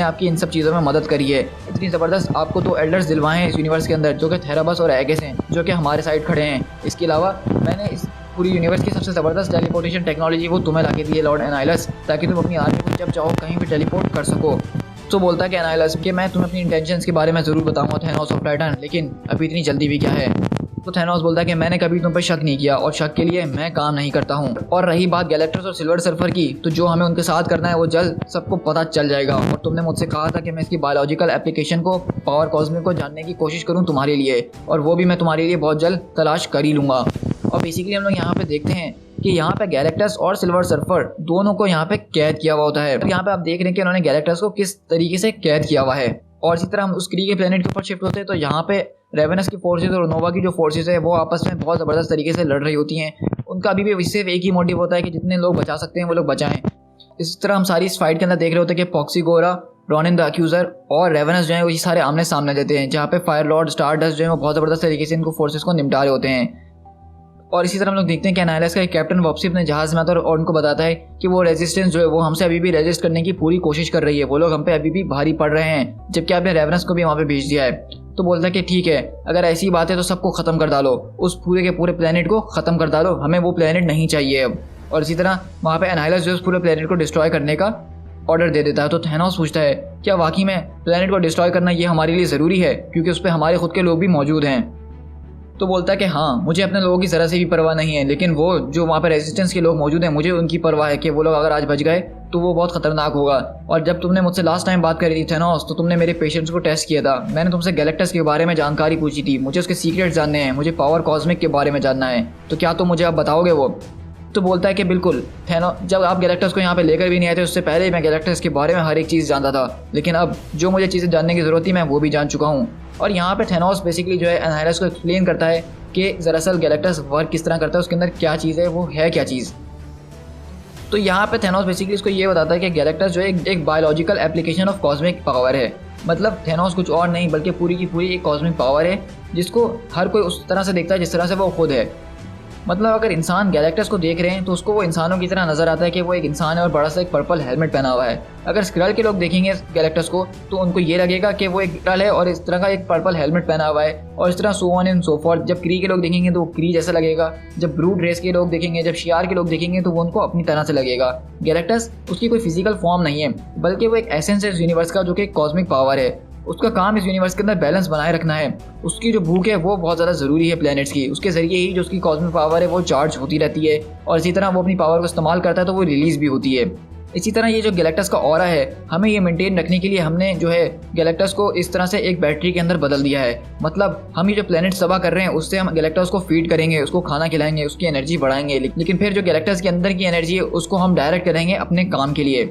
आपकी इन सब चीज़ों में मदद करी है। इतनी ज़बरदस्त आपको तो एल्डर्स दिलवाए हैं इस यूनिवर्स के अंदर जो कि थेराबस और एगेस हैं जो कि हमारे साइड खड़े हैं। इसके अलावा मैंने इस पूरी यूनिवर्स की सबसे ज़बरदस्त टेलीपोर्टेशन टेक्नोलॉजी वो तुम्हें ला के दी है लॉर्ड एनाइलस, ताकि तुम अपनी आर्मी को जब चाहो कहीं भी टेलीपोर्ट कर सको। तो बोलता है कि एनाइलस कि मैं तुम्हें अपनी इंटेंशंस के बारे में ज़रूर बताऊंगा थैनोस ऑफ टाइटन, लेकिन अभी इतनी जल्दी भी क्या है। तो थैनोस बोलता है कि मैंने कभी तुम पर शक नहीं किया और शक के लिए मैं काम नहीं करता हूँ। और रही बात गैलेक्टस और सिल्वर सर्फर की, तो जो हमें उनके साथ करना है वो जल्द सबको पता चल जाएगा। और तुमने मुझसे कहा था कि मैं इसकी बायोलॉजिकल एप्लीकेशन को पावर कॉस्मिक को जानने की कोशिश करूँ तुम्हारे लिए, और वो भी मैं तुम्हारे लिए बहुत जल्द तलाश कर ही लूँगा। और बेसिकली हम लोग यहाँ पे देखते हैं कि यहाँ पे गैलेक्टस और सिल्वर सर्फर दोनों को यहाँ पे कैद किया हुआ होता है। तो यहाँ पे आप देख रहे हैं कि उन्होंने गैलेक्टस को किस तरीके से कैद किया हुआ है। और इसी तरह हम उस क्री के प्लेनेट के ऊपर शिफ्ट होते हैं तो यहाँ पे रेवेनस की फोर्सेज और नोवा की जो फोर्सेज है वो आपस में बहुत ज़बरदस्त तरीके से लड़ रही होती हैं। उनका अभी भी सिर्फ एक ही मोटिव होता है कि जितने लोग बचा सकते हैं वो लोग बचाएं। इस तरह हम सारी इस फाइट के अंदर देख रहे होते हैं कि पॉक्सी गोरा, रॉनिन द अक्यूज़र और रेवेनस जो है वो ये सारे आमने सामने देते हैं, जहाँ पे फायर लॉर्ड, स्टारडस्ट जो है वो बहुत ज़बरदस्त तरीके से इनको फोर्सेज को निपटा रहे होते हैं। और इसी तरह हम लोग देखते हैं कि एनाइलस का एक कैप्टन वापसी अपने जहाज में आता है और उनको बताता है कि वो रेजिस्टेंस जो है वो हमसे अभी भी रेजिस्ट करने की पूरी कोशिश कर रही है, वो लोग हम पे अभी भी भारी पड़ रहे हैं, जबकि आपने रेवनस को भी वहाँ पे भेज दिया है। तो बोलता है कि ठीक है, अगर ऐसी बात है तो सबको खत्म कर डालो, उस पूरे के पूरे प्लेनेट को खत्म कर डालो, हमें वो प्लेनेट नहीं चाहिए अब। और इसी तरह वहाँ पे एनाइलस जो है उस पूरे प्लेनेट को डिस्ट्रॉय करने का ऑर्डर दे देता है। तो थैनोस पूछता है क्या वाकई में प्लेनेट को डिस्ट्रॉय करना ये हमारे लिए ज़रूरी है, क्योंकि उस पर हमारे खुद के लोग भी मौजूद हैं। तो बोलता है कि हाँ, मुझे अपने लोगों की ज़रा से भी परवाह नहीं है, लेकिन वो जो वहाँ पर रेजिस्टेंस के लोग मौजूद हैं मुझे उनकी परवाह है कि वो लोग अगर आज बच गए तो वो बहुत खतरनाक होगा। और जब तुमने मुझसे लास्ट टाइम बात करी थी थैनोस, तो तुमने मेरे पेशेंस को टेस्ट किया था, मैंने तुमसे गैलेक्टस के बारे में जानकारी पूछी थी, मुझे उसके सीक्रेट्स जानने हैं, मुझे पावर कॉस्मिक के बारे में जानना है, तो क्या तुम मुझे अब बताओगे वो? तो बोलता है कि बिल्कुल थैनोस, जब आप गैलेक्टस को यहाँ पे लेकर भी नहीं आए थे उससे पहले ही मैं गैलेक्टस के बारे में हर एक चीज़ जानता था, लेकिन अब जो मुझे चीज़ें जानने की ज़रूरत थी मैं वो भी जान चुका हूँ। और यहाँ पे थैनोस बेसिकली जो है एनाइलस को एक्सप्लेन करता है कि दरअसल गैलेक्टस वर्क किस तरह करता है, उसके अंदर क्या चीज़ है, वो है क्या चीज़। तो यहाँ पे थैनोस बेसिकली इसको ये बताता है कि गैलेक्टस जो है एक biological application of cosmic power है। मतलब थैनोस कुछ और नहीं बल्कि पूरी की पूरी एक कॉस्मिक पावर है जिसको हर कोई उस तरह से देखता है जिस तरह से वो खुद है। मतलब अगर इंसान गैलेक्टस को देख रहे हैं तो उसको वो इंसानों की तरह नजर आता है कि वो एक इंसान है और बड़ा सा एक पर्पल हेलमेट पहना हुआ है। अगर स्क्रल के लोग देखेंगे गैलेक्टस को तो उनको ये लगेगा कि वो एक स्क्रल है और इस तरह का एक पर्पल हेलमेट पहना हुआ है, और इस तरह so on and so forth. जब क्री के लोग देखेंगे तो वो क्री जैसा लगेगा, जब ब्रूड रेस के लोग देखेंगे, जब शियार के लोग देखेंगे तो वो उनको अपनी तरह से लगेगा। गैलेक्टस उसकी कोई फिजिकल फॉर्म नहीं है बल्कि वो एक एसेंस है यूनिवर्स का, जो कि कॉस्मिक पावर है। उसका काम इस यूनिवर्स के अंदर बैलेंस बनाए रखना है। उसकी जो भूख है वो बहुत ज़्यादा ज़रूरी है प्लैनेट्स की, उसके ज़रिए ही जो उसकी कॉस्मिक पावर है वो चार्ज होती रहती है, और इसी तरह वो अपनी पावर को इस्तेमाल करता है तो वो रिलीज़ भी होती है। इसी तरह ये जो गैलेक्टस का ऑरा है, हमें ये मेंटेन रखने के लिए हमने जो है गैलेक्टस को इस तरह से एक बैटरी के अंदर बदल दिया है। मतलब हम ये जो प्लेनेट तबाह कर रहे हैं उससे हम गैलेक्टस को फीड करेंगे, उसको खाना खिलाएंगे, उसकी एनर्जी बढ़ाएंगे, लेकिन फिर जो गैलेक्टस के अंदर की एनर्जी है उसको हम डायरेक्ट करेंगे अपने काम के लिए।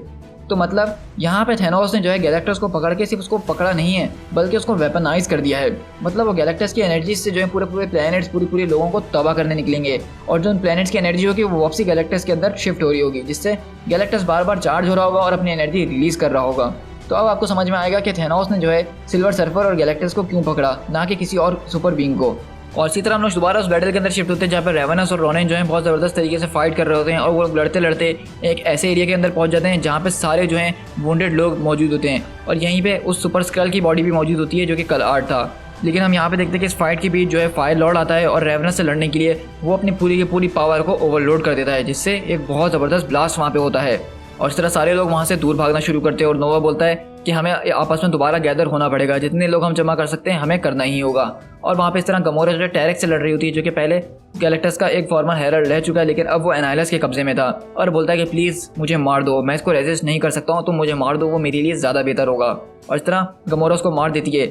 तो मतलब यहाँ पे थैनोस ने जो है गैलेक्टस को पकड़ के सिर्फ उसको पकड़ा नहीं है बल्कि उसको वेपनाइज कर दिया है। मतलब वो गैलेक्टस की एनर्जी से जो है पूरे पूरे प्लैनेट्स पूरी लोगों को तबाह करने निकलेंगे, और जो उन प्लैनेट्स की एनर्जी होगी वो वापसी गैलेक्टस के अंदर शिफ्ट हो रही होगी, जिससे गैलेक्टस बार बार चार्ज हो रहा होगा और अपनी एनर्जी रिलीज कर रहा होगा। तो अब आपको समझ में आएगा कि थैनोस ने जो है सिल्वर सर्फर और गैलेक्टस को क्यों पकड़ा, ना कि किसी और सुपर बीइंग को। और इसी तरह हम लोग दोबारा उस बैटल के अंदर शिफ्ट होते हैं जहाँ पर रेवेनस और रोनिन जो है बहुत ज़बरदस्त तरीके से फाइट कर रहे होते हैं, और वो लड़ते लड़ते एक ऐसे एरिया के अंदर पहुँच जाते हैं जहाँ पे सारे जो हैं वुंडेड लोग मौजूद होते हैं, और यहीं पे उस सुपर स्क्रल की बॉडी भी मौजूद होती है जो कि कलार्ड था। लेकिन हम यहाँ पे देखते हैं कि इस फाइट के बीच जो है फायर लॉर्ड आता है और रेवेनस से लड़ने के लिए वो अपनी पूरी की पूरी पावर को ओवरलोड कर देता है, जिससे एक बहुत ज़बरदस्त ब्लास्ट वहाँ पर होता है, और इस तरह सारे लोग वहाँ से दूर भागना शुरू करते हैं। और नोवा बोलता है कि हमें आपस में दोबारा गैदर होना पड़ेगा, जितने लोग हम जमा कर सकते हैं हमें करना ही होगा। और वहाँ पे इस तरह गमोरा जो है टैरेक्स से लड़ रही होती है, जो कि पहले गैलेक्टस का एक फॉर्मर हेरल्ड रह चुका है, लेकिन अब वो एनाइलस के कब्जे में था, और बोलता है कि प्लीज़ मुझे मार दो, मैं इसको रेजिस्ट नहीं कर सकता हूँ, तुम मुझे मार दो, वो मेरे लिए ज़्यादा बेहतर होगा। और इस तरह गमोरा उसको मार देती है,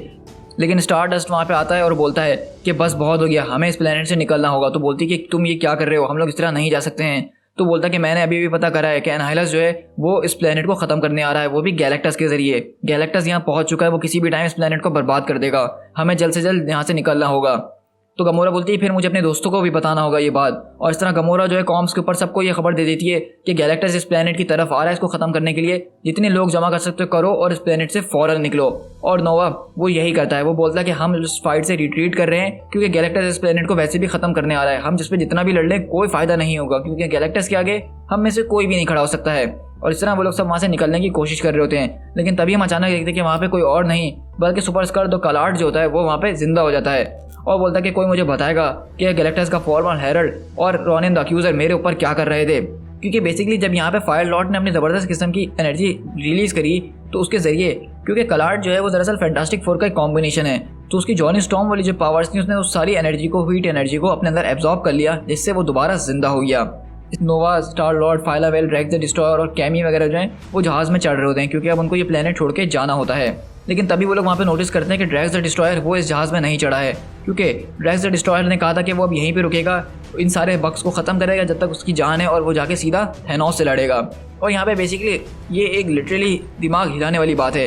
लेकिन स्टारडस्ट वहाँ पे आता है और बोलता है कि बस बहुत हो गया, हमें इस प्लेनेट से निकलना होगा। तो बोलती है कि तुम ये क्या कर रहे हो, हम लोग इस तरह नहीं जा सकते हैं। तो बोलता है कि मैंने अभी भी पता करा है कि एनाइलस जो है वो इस प्लेनेट को ख़त्म करने आ रहा है, वो भी गैलेक्टस के ज़रिए। गैलेक्टस यहाँ पहुँच चुका है, वो किसी भी टाइम इस प्लेनेट को बर्बाद कर देगा, हमें जल्द से जल्द यहाँ से निकलना होगा। तो गमोरा बोलती है फिर मुझे अपने दोस्तों को भी बताना होगा ये बात। और इस तरह गमोरा जो है कॉम्स के ऊपर सबको ये खबर दे देती है कि गैलेक्टस इस प्लेनेट की तरफ आ रहा है, इसको ख़त्म करने के लिए जितने लोग जमा कर सकते हो करो और इस प्लेनेट से फ़ौरन निकलो। और नोवा वो यही करता है, वो बोलता है कि हम इस फाइट से रिट्रीट कर रहे हैं क्योंकि गैलेक्टस इस प्लेनेट को वैसे भी ख़त्म करने आ रहा है, हम जिस पर जितना भी लड़ लें कोई फ़ायदा नहीं होगा, क्योंकि गैलेक्टस के आगे हम में से कोई भी नहीं खड़ा हो सकता है। और इस तरह वो लोग सब वहाँ से निकलने की कोशिश कर रहे होते हैं, लेकिन तभी हम अचानक देखते हैं कि वहाँ पे कोई और नहीं बल्कि सुपर स्कर्ल द कलार्ड जो होता है वो वहाँ पे जिंदा हो जाता है, और बोलता है कि कोई मुझे बताएगा कि गैलेक्टस का फॉर्मर हेरल्ड और रोनिन द अक्यूजर मेरे ऊपर क्या कर रहे थे। क्योंकि बेसिकली जब यहाँ पे फायर लॉर्ड ने अपनी ज़बरदस्त किस्म की एनर्जी रिलीज़ करी तो उसके ज़रिए, क्योंकि कलार्ड जो है वो दरअसल फैंटास्टिक फोर का एक कॉम्बिनेशन है, तो उसकी जॉनी स्टॉर्म वाली जो पावर्स थी उसने उस सारी एनर्जी को, हीट एनर्जी को अपने अंदर एब्जॉर्ब कर लिया, जिससे वो दोबारा जिंदा हो गया। Nova, Star Lord, Phyla-Vell, Drax the Destroyer और कैमी वगैरह जो हैं वो जहाज़ में चढ़ रहे होते हैं क्योंकि अब उनको ये प्लेनेट छोड़ के जाना होता है। लेकिन तभी वो लोग वहाँ पे नोटिस करते हैं कि ड्रैक्स द डिस्ट्रॉयर वो इस जहाज़ में नहीं चढ़ा है, क्योंकि ड्रैक्स द डिस्ट्रॉयर ने कहा था कि वो अब यहीं पे रुकेगा, इन सारे बग्स को ख़त्म करेगा जब तक उसकी जान है, और वो जाके सीधा थैनोस से लड़ेगा। और यहाँ पे बेसिकली ये एक लिटरली दिमाग हिलाने वाली बात है।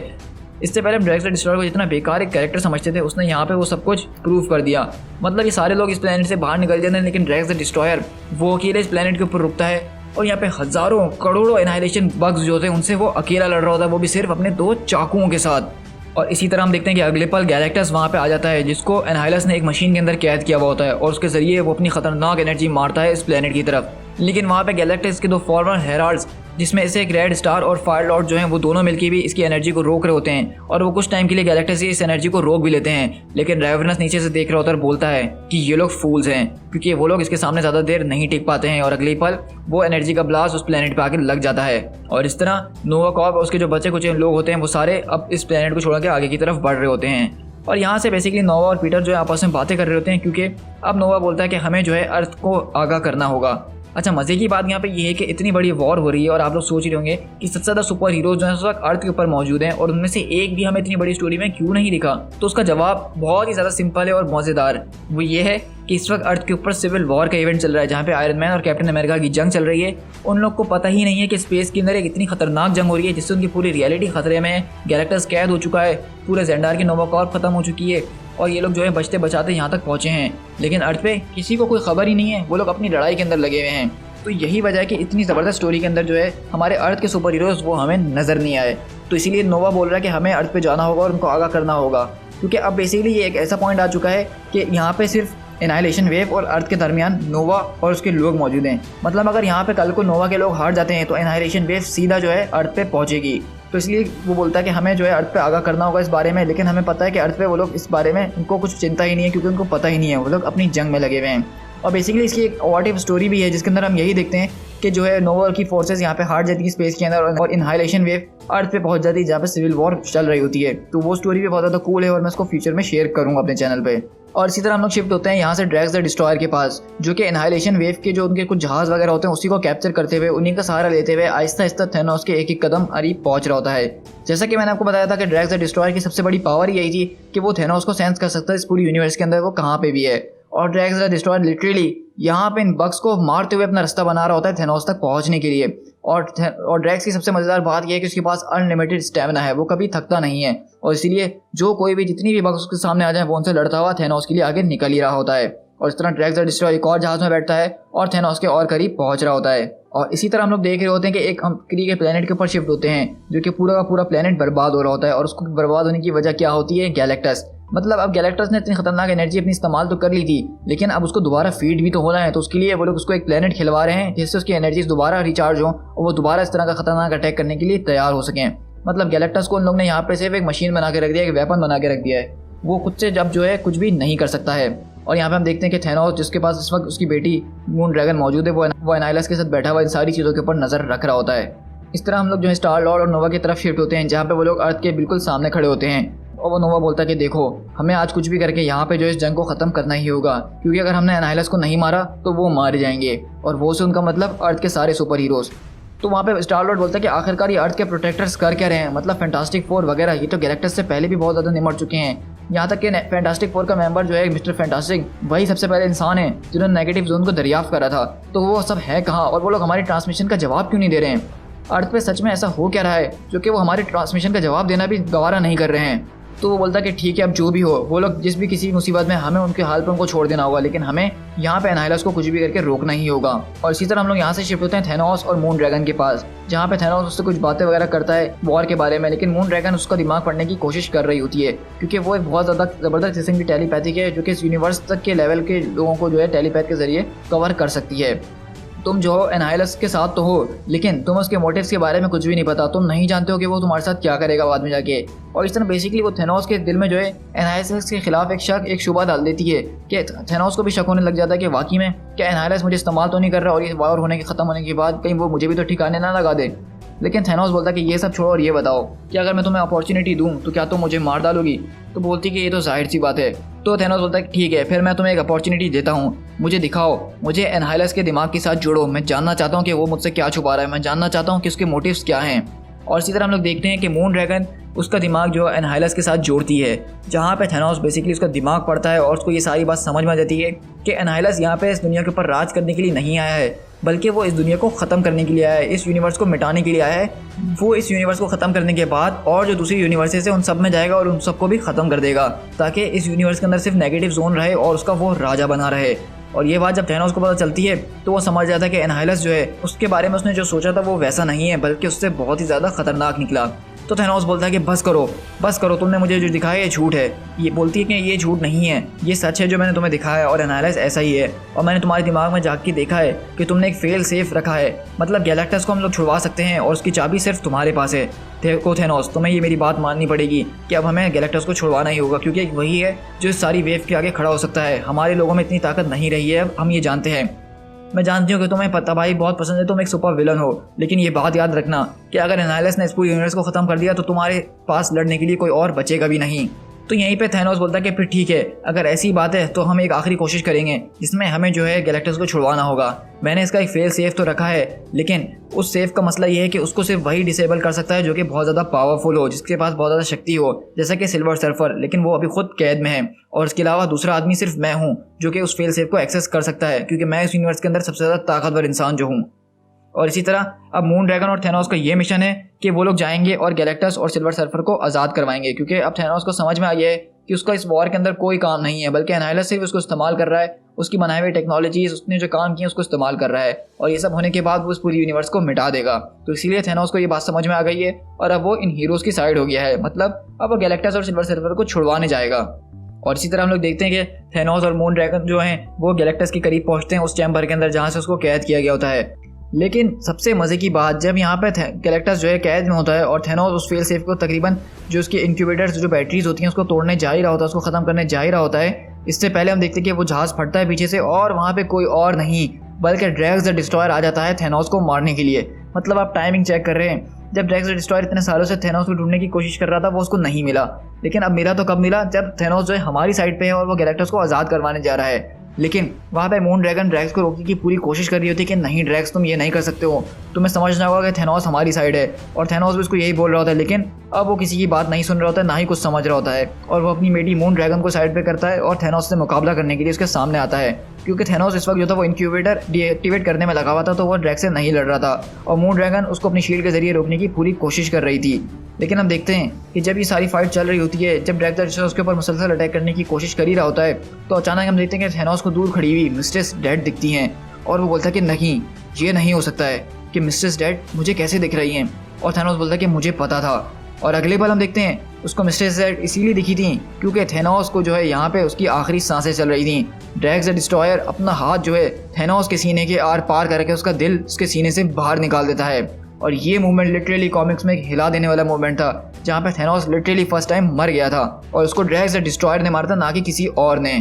इससे पहले हम ड्रैक्स द डिस्ट्रॉयर को जितना बेकार एक कैरेक्टर समझते थे, उसने यहाँ पे वो सब कुछ प्रूव कर दिया। मतलब ये सारे लोग इस प्लेनेट से बाहर निकल जाते हैं, लेकिन ड्रैक्स द डिस्ट्रॉयर वो अकेले इस प्लेनेट के ऊपर रुकता है, और यहाँ पे हज़ारों करोड़ों एनाइलेशन बग्स जो होते हैं उनसे वो अकेला लड़ रहा होता है, वो भी सिर्फ अपने 2 चाकुओं के साथ। और इसी तरह हम देखते हैं कि अगले पल गैलेक्टस वहाँ पे आ जाता है, जिसको एनहाइलस ने एक मशीन के अंदर कैद किया हुआ होता है और उसके जरिए वो अपनी खतरनाक एनर्जी मारता है इस प्लेनेट की तरफ। लेकिन वहाँ पे गैलेक्टस के 2 फॉर्मर हेराल्ड्स, जिसमें से एक रेड स्टार और फायर लॉर्ड जो हैं वो दोनों मिलकर भी इसकी एनर्जी को रोक रहे होते हैं और वो कुछ टाइम के लिए गैलेक्टस की इस एनर्जी को रोक भी लेते हैं। लेकिन रेवनस नीचे से देख रहा होता है और बोलता है कि ये लोग फूल्स हैं, क्योंकि वो लोग इसके सामने ज़्यादा देर नहीं टिक पाते हैं। और अगले पल वो एनर्जी का ब्लास्ट उस प्लेनेट पे आके लग जाता है और इस तरह नोवा कॉर्प और उसके जो बचे कुछ लोग होते हैं वो सारे अब इस प्लेनेट को छोड़ के आगे की तरफ बढ़ रहे होते हैं। और यहाँ से बेसिकली नोवा और पीटर जो है आपस में बातें कर रहे होते हैं, क्योंकि अब नोवा बोलता है कि हमें जो है अर्थ को आगाह करना होगा। अच्छा, मजे की बात यहाँ पे ये है कि इतनी बड़ी वॉर हो रही है और आप लोग सोच रहे होंगे कि सबसे ज़्यादा सुपर हीरोज जो है उस वक्त अर्थ के ऊपर मौजूद हैं और उनमें से एक भी हमें इतनी बड़ी स्टोरी में क्यों नहीं दिखा। तो उसका जवाब बहुत ही ज़्यादा सिंपल है और मज़ेदार। वो ये है कि इस वक्त अर्थ के ऊपर सिविल वॉर का इवेंट चल रहा है, जहाँ पे आयरन मैन और कैप्टन अमेरिका की जंग चल रही है। उन लोग को पता ही नहीं है कि स्पेस के अंदर एक इतनी खतरनाक जंग हो रही है जिससे उनकी पूरी रियलिटी खतरे में है। गैलेक्टस कैद हो चुका है, पूरे जेंडार की नोवा कॉर्प खत्म हो चुकी है और ये लोग जो है बचते बचाते यहाँ तक पहुँचे हैं। लेकिन अर्थ पे किसी को कोई खबर ही नहीं है, वो लोग अपनी लड़ाई के अंदर लगे हुए हैं। तो यही वजह है कि इतनी ज़बरदस्त स्टोरी के अंदर जो है हमारे अर्थ के सुपर हीरोज़ वो हमें नज़र नहीं आए। तो इसीलिए नोवा बोल रहा है कि हमें अर्थ पे जाना होगा और उनको आगाह करना होगा, क्योंकि अब बेसिकली ये एक ऐसा पॉइंट आ चुका है कि यहाँ पे सिर्फ एनाइलेशन वेव और अर्थ के दरमियान नोवा और उसके लोग मौजूद हैं। मतलब अगर यहाँ पे कल को नोवा के लोग हार जाते हैं तो एनाइलेशन वेव सीधा जो है अर्थ पे पहुँचेगी। तो इसलिए वो बोलता है कि हमें जो है अर्थ पे आगाह करना होगा इस बारे में। लेकिन हमें पता है कि अर्थ पे वो लोग इस बारे में उनको कुछ चिंता ही नहीं है, क्योंकि उनको पता ही नहीं है, वो लोग अपनी जंग में लगे हुए हैं। और बेसिकली इसकी एक व्हाट इफ स्टोरी भी है, जिसके अंदर हम यही देखते हैं कि जो है नोवा की फोर्सेस यहाँ पे हार जाती है स्पेस के अंदर और इनहाइलेशन वेव अर्थ पे पहुंच जाती है, जहाँ पे सिविल वॉर चल रही होती है। तो वो स्टोरी भी बहुत ज़्यादा कूल है और मैं इसको फ्यूचर में शेयर करूँगा अपने चैनल पे। और इसी तरह हम लोग शिफ्ट होते हैं यहाँ से ड्रैग्स द डिस्ट्रॉयर के पास, जो कि इनहाइलेशन वेव के जो उनके कुछ जहाज़ वगैरह होते हैं उसी को कैप्चर करते हुए, उन्हीं का सहारा लेते हुए आहिस्ता आहिस्ता थैनोस के एक एक कदम करीब पहुंच रहा होता है। जैसा कि मैंने आपको बताया था कि ड्रैग्स द डिस्ट्रॉयर की सबसे बड़ी पावर यही थी कि वो थैनोस को सेंस कर सकता है इस पूरी यूनिवर्स के अंदर वो कहाँ पे भी है। और ड्रैग्स द डिस्ट्रॉयर लिटरली यहाँ पे इन बग्स को मारते हुए अपना रास्ता बना रहा होता है थैनोस तक पहुँचने के लिए। और ड्रैग्स की सबसे मज़ेदार बात यह है कि उसके पास अनलिमिटेड स्टेमिना है, वो कभी थकता नहीं है और इसीलिए जो कोई भी जितनी भी बग्स उसके सामने आ जाए वो उनसे लड़ता हुआ थैनोस के लिए आगे निकल ही रहा होता है। और इस तरह ड्रैग्स द डिस्ट्रॉयर एक और जहाज़ में बैठता है और थैनोस के और करीब पहुँच रहा होता है। और इसी तरह हम लोग देख रहे होते हैं कि एक हम क्री के प्लेनेट के ऊपर शिफ्ट होते हैं, जो कि पूरा का पूरा प्लेनेट बर्बाद हो रहा होता है। और उसको बर्बाद होने की वजह क्या होती है? गैलेक्टस। मतलब अब गैलेक्टस ने इतनी खतरनाक एनर्जी अपनी इस्तेमाल तो कर ली थी, लेकिन अब उसको दोबारा फीड भी तो होना है। तो उसके लिए वो लोग उसको एक प्लेनेट खिलवा रहे हैं जिससे उसकी एनर्जी दोबारा रिचार्ज हो और वो दोबारा इस तरह का खतरनाक अटैक करने के लिए तैयार हो सकें। मतलब गैलेक्टस को उन लोग ने यहाँ पे सिर्फ एक मशीन बना के रख दिया, एक वेपन बना के रख दिया है। वो खुद से जब जो है कुछ भी नहीं कर सकता है। और यहाँ पे हम देखते हैं कि थैनोस, जिसके पास इस वक्त उसकी बेटी मून ड्रैगन मौजूद है, वो एनाइलस के साथ बैठा हुआ इन सारी चीज़ों के ऊपर नज़र रख रहा होता है। इस तरह हम लोग जो है स्टार लॉर्ड और नोवा की तरफ शिफ्ट होते हैं, जहाँ पे वो लोग अर्थ के बिल्कुल सामने खड़े होते हैं। और वो नोवा बोलता है कि देखो, हमें आज कुछ भी करके यहाँ पे जो इस जंग को ख़त्म करना ही होगा, क्योंकि अगर हमने एनाइलस को नहीं मारा तो वो मारे जाएंगे। और वो से उनका मतलब अर्थ के सारे सुपर हीरोज़। तो वहाँ पे स्टार लॉर्ड बोलता है कि आखिरकार ये अर्थ के प्रोटेक्टर्स कर क्या रहे हैं, मतलब फैंटास्टिक फोर वगैरह, ये तो गैलेक्टस से पहले भी बहुत ज़्यादा निमट चुके हैं। यहाँ तक कि फैंटास्टिक फोर का मेंबर जो है मिस्टर फैंटास्टिक, वही सबसे पहले इंसान है जिन्होंने नेगेटिव जोन को दरियाफ्त करा था। तो वो सब है कहाँ और वो लोग हमारी ट्रांसमिशन का जवाब क्यों नहीं दे रहे हैं? अर्थ पे सच में ऐसा हो क्या रहा है जो कि वो हमारे ट्रांसमिशन का जवाब देना भी गवारा नहीं कर रहे हैं? तो वो बोलता है कि ठीक है, अब जो भी हो, वो लोग जिस भी किसी मुसीबत में, हमें उनके हाल पर उनको छोड़ देना होगा, लेकिन हमें यहाँ पे एनाइलस को कुछ भी करके रोकना ही होगा। और इसी तरह हम लोग यहाँ से शिफ्ट होते हैं थैनोस और मून ड्रैगन के पास, जहाँ पे थैनोस उससे कुछ बातें वगैरह करता है वॉर के बारे में, लेकिन मून ड्रैगन उसका दिमाग पढ़ने की कोशिश कर रही होती है, क्योंकि वो एक बहुत ज़्यादा ज़बरदस्त किस्म की टेलीपैथिक है, जो कि इस यूनिवर्स तक के लेवल के लोगों को जो है टेलीपैथ के जरिए कवर कर सकती है। तुम जो हो एनाइलस के साथ तो हो, लेकिन तुम उसके मोटिव्स के बारे में कुछ भी नहीं पता। तुम नहीं जानते हो कि वो तुम्हारे साथ क्या करेगा बाद में जाके। और इस तरह बेसिकली वो थैनोस के दिल में जो है एनाइलस के खिलाफ एक शुबा डाल देती है कि थैनोस को भी शक होने लग जाता है कि वाकई में क्या एनाइलस मुझे इस्तेमाल तो नहीं कर रहा, और ये वॉर होने के ख़त्म होने के बाद कहीं वो मुझे भी तो ठिकाने ना लगा दे। लेकिन थैनोस बोलता है कि ये सब छोड़ो और ये बताओ कि अगर मैं तुम्हें अपॉर्चुनिटी दूं तो क्या तुम मुझे मार डालोगी? तो बोलती कि ये तो जाहिर सी बात है। तो थैनोस बोलता है ठीक है, फिर मैं तुम्हें एक अपॉर्चुनिटी देता हूँ, मुझे दिखाओ, मुझे एनाइलस के दिमाग के साथ जोड़ो, मैं जानना चाहता हूँ कि वो मुझसे क्या छुपा रहा है, मैं जानना चाहता हूँ कि उसके मोटिव्स क्या हैं। और इसी तरह हम लोग देखते हैं कि मून ड्रैगन उसका दिमाग जो एनाइलस के साथ जोड़ती है, जहाँ पे थैनोस बेसिकली उसका दिमाग पढ़ता है और उसको ये सारी बात समझ में आ जाती है कि एनाइलस यहाँ पे इस दुनिया के ऊपर राज करने के लिए नहीं आया है, बल्कि वो इस दुनिया को ख़त्म करने के लिए आया है, इस यूनिवर्स को मिटाने के लिए आया है। वो इस यूनिवर्स को ख़त्म करने के बाद और जो दूसरी यूनिवर्सेस है उन सब में जाएगा और उन सबको भी ख़त्म कर देगा, ताकि इस यूनिवर्स के अंदर सिर्फ नेगेटिव जोन रहे और उसका वो राजा बना रहे। और ये बात जब थैनोस को पता चलती है तो वो समझ जाता है कि एनाइलस जो है उसके बारे में उसने जो सोचा था वो वैसा नहीं है, बल्कि उससे बहुत ही ज़्यादा खतरनाक निकला। तो थैनोस बोलता है कि बस करो, तुमने मुझे जो दिखाया ये झूठ है। ये बोलती है कि ये झूठ नहीं है, ये सच है जो मैंने तुम्हें दिखाया, और एनालिस ऐसा ही है। और मैंने तुम्हारे दिमाग में जाग के देखा है कि तुमने एक फेल सेफ रखा है, मतलब गैलेक्टस को हम लोग छुड़वा सकते हैं और उसकी चाबी सिर्फ तुम्हारे पास है। देखो थैनोस, तुम्हें ये मेरी बात माननी पड़ेगी कि अब हमें गैलेक्टस को छुड़वाना ही होगा, क्योंकि वही है जो इस सारी वेव के आगे खड़ा हो सकता है। हमारे लोगों में इतनी ताकत नहीं रही है, अब हम ये जानते हैं। मैं जानती हूँ कि तुम्हें पता भाई बहुत पसंद है, तुम एक सुपर विलन हो, लेकिन ये बात याद रखना कि अगर एनालिस ने इस पूरे यूनिवर्स को ख़त्म कर दिया तो तुम्हारे पास लड़ने के लिए कोई और बचेगा भी नहीं। तो यहीं पे थैनोस बोलता है कि फिर ठीक है, अगर ऐसी बात है तो हम एक आखिरी कोशिश करेंगे जिसमें हमें जो है गैलेक्टस को छुड़वाना होगा। मैंने इसका एक फेल सेफ तो रखा है, लेकिन उस सेफ का मसला ये है कि उसको सिर्फ वही डिसेबल कर सकता है जो कि बहुत ज़्यादा पावरफुल हो, जिसके पास बहुत ज़्यादा शक्ति हो, जैसा कि सिल्वर सर्फर, लेकिन वो अभी खुद कैद में है। और इसके अलावा दूसरा आदमी सिर्फ मैं हूँ जो कि उस फेल सेफ को एक्सेस कर सकता है, क्योंकि मैं इस यूनिवर्स के अंदर सबसे ज़्यादा ताकतवर इंसान जो हूँ। और इसी तरह अब मून ड्रैगन और थैनोस का ये मिशन है कि वो लोग जाएंगे और गैलेक्टस और सिल्वर सर्फर को आज़ाद करवाएंगे, क्योंकि अब थैनोस को समझ में आ गया है कि उसका इस वॉर के अंदर कोई काम नहीं है, बल्कि एनालिस सिर्फ उसको इस्तेमाल कर रहा है, उसकी बनाई हुई टेक्नोलॉजीज, उसने जो काम किए उसको इस्तेमाल कर रहा है, और ये सब होने के बाद वो उस पूरी यूनिवर्स को मिटा देगा। तो इसीलिए थैनोस को ये बात समझ में आ गई है और अब वो इन हीरोज़ की साइड हो गया है, मतलब अब वो गैलेक्टस और सिल्वर सर्फर को छुड़वाने जाएगा। और इसी तरह हम लोग देखते हैं कि थैनोस और मून ड्रैगन जो हैं वो गैलेक्टस के करीब पहुंचते हैं, उस चैम्बर के अंदर जहाँ से उसको कैद किया गया होता है। लेकिन सबसे मज़े की बात, जब यहाँ पे गैलेक्टस जो है कैद में होता है और थैनोस उस फेल सेफ को तकरीबन जो उसके इंक्यूबेटर्स जो बैटरीज होती हैं उसको तोड़ने जा ही रहा होता है, उसको ख़त्म करने जा ही रहा होता है, इससे पहले हम देखते हैं कि वो जहाज़ फटता है पीछे से और वहाँ पे कोई और नहीं बल्कि ड्रैक्स द डिस्ट्रॉयर आ जाता है थैनोस को मारने के लिए। मतलब आप टाइमिंग चेक कर रहे हैं, जब ड्रैक्स द डिस्ट्रॉयर इतने सालों से थैनोस को ढूंढने की कोशिश कर रहा था वो उसको नहीं मिला, लेकिन अब मिला तो कब मिला, जब थैनोस जो है हमारी साइड पे है और वो गैलेक्टस को आज़ाद करवाने जा रहा है। लेकिन वहाँ पे मून ड्रैगन ड्रैक्स को रोकने की पूरी कोशिश कर रही होती है कि नहीं ड्रैक्स, तुम ये नहीं कर सकते हो, तुम्हें समझना होगा कि थैनोस हमारी साइड है। और थैनोस भी उसको यही बोल रहा होता है, लेकिन अब वो किसी की बात नहीं सुन रहा होता है, ना ही कुछ समझ रहा होता है, और वो अपनी बेटी मून ड्रैगन को साइड पे करता है और थैनोस से मुकाबला करने के लिए उसके सामने आता है, क्योंकि थैनोस इस वक्त जो था वो इंक्यूबेटर डीएक्टिवेट करने में लगा हुआ था, तो वो ड्रैक्स से नहीं लड़ रहा था और मून ड्रैगन उसको अपनी शील्ड के जरिए रोकने की पूरी कोशिश कर रही थी। लेकिन हम देखते हैं कि जब ये सारी फाइट चल रही होती है, जब ड्रैक्स द डिस्ट्रॉयर उसके ऊपर मुसलसल अटैक करने की कोशिश कर ही रहा होता है, तो अचानक हम देखते हैं कि थैनोस को दूर खड़ी हुई मिस्ट्रेस डेड दिखती हैं और वो बोलता है कि नहीं, ये नहीं हो सकता है कि मिस्ट्रेस डेड मुझे कैसे दिख रही हैं। और थैनोस बोलता है कि मुझे पता था। और अगले पल हम देखते हैं उसको मिस्ट्रेस डेड इसीलिए दिखी थी क्योंकि थैनोस को जो है यहाँ पे उसकी आखिरी सांसें चल रही थी। ड्रैक्स द डिस्ट्रॉयर अपना हाथ जो है थैनोस के सीने के आर पार करके उसका दिल उसके सीने से बाहर निकाल देता है। और ये मूवमेंट लिटरली कॉमिक्स में एक हिला देने वाला मूवमेंट था, जहाँ पे थैनोस लिटरली फर्स्ट टाइम मर गया था और उसको ड्रैक्स द डिस्ट्रॉयर ने मारा था, ना कि किसी और ने।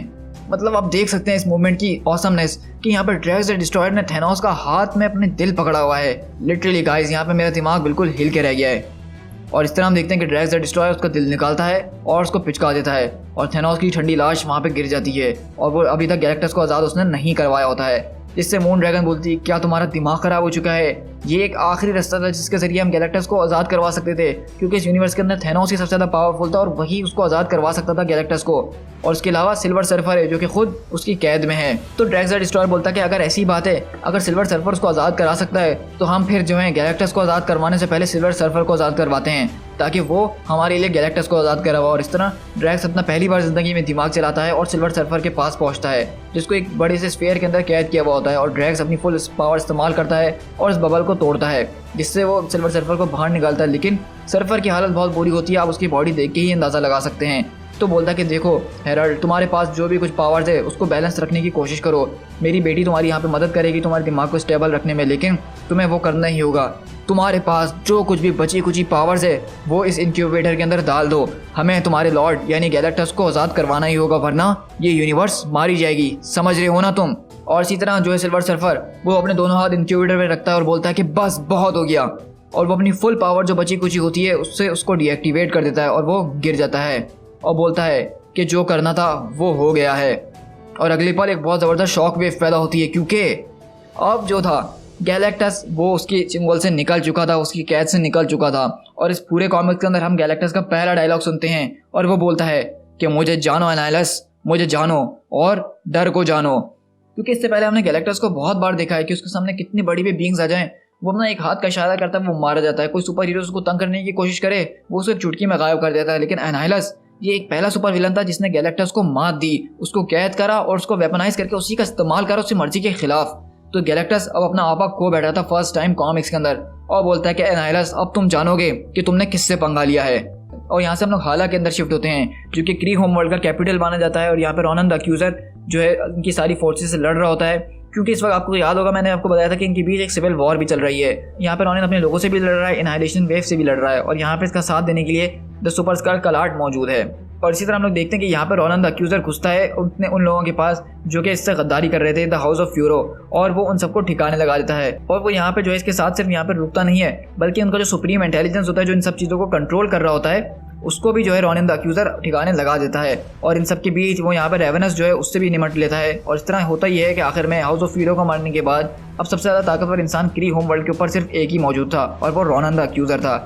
मतलब आप देख सकते हैं इस मूवमेंट की ऑसमनेस कि यहाँ पर ड्रैक्स द डिस्ट्रॉयर ने थैनोस का हाथ में अपने दिल पकड़ा हुआ है। लिटरली गाइस, यहाँ पे मेरा दिमाग बिल्कुल हिल के रह गया है। और इस तरह हम देखते हैं कि ड्रैक्स द डिस्ट्रॉयर उसका दिल निकालता है और उसको पिचका देता है और थैनोस की ठंडी लाश वहाँ पे गिर जाती है और वो अभी तक गैलेक्टस को आज़ाद उसने नहीं करवाया होता है। जिससे मून ड्रैगन बोलती है, क्या तुम्हारा दिमाग खराब हो चुका है? ये एक आखिरी रास्ता था जिसके जरिए हम गैलेक्टस को आज़ाद करवा सकते थे, क्योंकि इस यूनिवर्स के अंदर थैनोस ही सबसे ज़्यादा पावरफुल था और वही उसको आज़ाद करवा सकता था गैलेक्टस को। और उसके अलावा सिल्वर सर्फर है जो कि खुद उसकी कैद में है। तो ड्रैक्स द डिस्ट्रॉयर बोलता है कि अगर ऐसी बात है, अगर सिल्वर सर्फर उसको आज़ाद करा सकता है तो हम फिर जो है गैलेक्टस को आज़ाद करवाने से पहले सिल्वर सर्फर को आज़ाद करवाते हैं ताकि वो हमारे लिए गैलेक्टस को आज़ाद करवा। और इस तरह ड्रैक्स अपना पहली बार ज़िंदगी में दिमाग चलाता है और सिल्वर सर्फर के पास पहुंचता है, जिसको एक बड़े से स्फीयर के अंदर कैद किया हुआ होता है। और ड्रैक्स अपनी फुल पावर इस्तेमाल करता है और इस बबल को तोड़ता है, जिससे वो सिल्वर सर्फर को बाहर निकालता है। लेकिन सर्फर की हालत बहुत बुरी होती है, आप उसकी बॉडी देख के ही अंदाज़ा लगा सकते हैं। तो बोलता है कि देखो हेरल्ड, तुम्हारे पास जो भी कुछ पावर्स है उसको बैलेंस रखने की कोशिश करो, मेरी बेटी तुम्हारी यहाँ पे मदद करेगी तुम्हारे दिमाग को स्टेबल रखने में, लेकिन तुम्हें वो करना ही होगा। तुम्हारे पास जो कुछ भी बची कुची पावर्स है वो इस इंक्यूबेटर के अंदर डाल दो, हमें तुम्हारे लॉर्ड यानी गैलेक्टस को आज़ाद करवाना ही होगा, वरना ये यूनिवर्स मारी जाएगी, समझ रहे हो ना तुम? और इसी तरह जो है सिल्वर सर्फर वो अपने दोनों हाथ इंक्यूबेटर में रखता है और बोलता है कि बस बहुत हो गया, और वो अपनी फुल पावर जो बची कुची होती है उससे उसको डीएक्टिवेट कर देता है और वो गिर जाता है और बोलता है कि जो करना था वो हो गया है। और अगले पल एक बहुत ज़बरदस्त शॉक वेव पैदा होती है, क्योंकि अब जो था गैलेक्टस वो उसकी चिंगोल से निकल चुका था, उसकी कैद से निकल चुका था। और इस पूरे कॉमिक्स के अंदर हम गैलेक्टस का पहला डायलॉग सुनते हैं और वो बोलता है कि मुझे जानो एनालिस, मुझे जानो और डर को जानो। क्योंकि इससे पहले हमने गैलेक्टस को बहुत बार देखा है कि उसके सामने कितनी बड़ी भी बींग्स आ जाएं, वो अपना एक हाथ का इशारा करता है वो मारा जाता है। कोई सुपर हीरो उसको तंग करने की कोशिश करे वो उसे एक चुटकी में गायब कर देता है। लेकिन एनालिस ये एक पहला सुपर विलन था जिसने गैलेक्टस को मात दी, उसको कैद करा और उसको वेपनाइज करके उसी का इस्तेमाल करा उसकी मर्जी के खिलाफ। तो गैलेक्टस अब अपना आपा खो बैठा था फर्स्ट टाइम कॉमिक्स के अंदर और बोलता है कि एनाइलस अब तुम जानोगे कि तुमने किससे पंगा लिया है। और यहाँ से हम लोग हाला के अंदर शिफ्ट होते हैं जो कि क्री होम वर्ल्ड का कैपिटल माना जाता है और यहाँ पे रॉनन द अक्यूजर जो है इनकी सारी फोर्सेस से लड़ रहा होता है, क्योंकि इस वक्त आपको याद होगा मैंने आपको बताया था कि इनके बीच एक सिविल वॉर भी चल रही है। यहाँ पे रॉनन अपने लोगों से भी लड़ रहा है, एनाइलेशन वेव से भी लड़ रहा है और यहाँ पे इसका साथ देने के लिए द सुपर स्कल कलाट मौजूद है। और इसी तरह हम लोग देखते हैं कि यहाँ पर रॉनन द अक्यूजर घुसता है उन लोगों के पास जो कि इससे गद्दारी कर रहे थे द हाउस ऑफ फ्यूरो, और वो उन सबको ठिकाने लगा देता है। और वो यहाँ पे जो है इसके साथ सिर्फ यहाँ पर रुकता नहीं है बल्कि उनका जो सुप्रीम इंटेलिजेंस होता है जो इन सब चीज़ों को कंट्रोल कर रहा होता है उसको भी जो है रॉनन द अक्यूजर ठिकाने लगा देता है। और इन सब के बीच वो यहाँ पर रेवेनस जो है उससे भी निमट लेता है। और इस तरह होता ही है कि आखिर में हाउस ऑफ फ्यूरो को मारने के बाद अब सबसे ज़्यादा ताकतवर इंसान क्री होम वर्ल्ड के ऊपर सिर्फ एक ही मौजूद था और वो रॉनन द अक्यूजर था,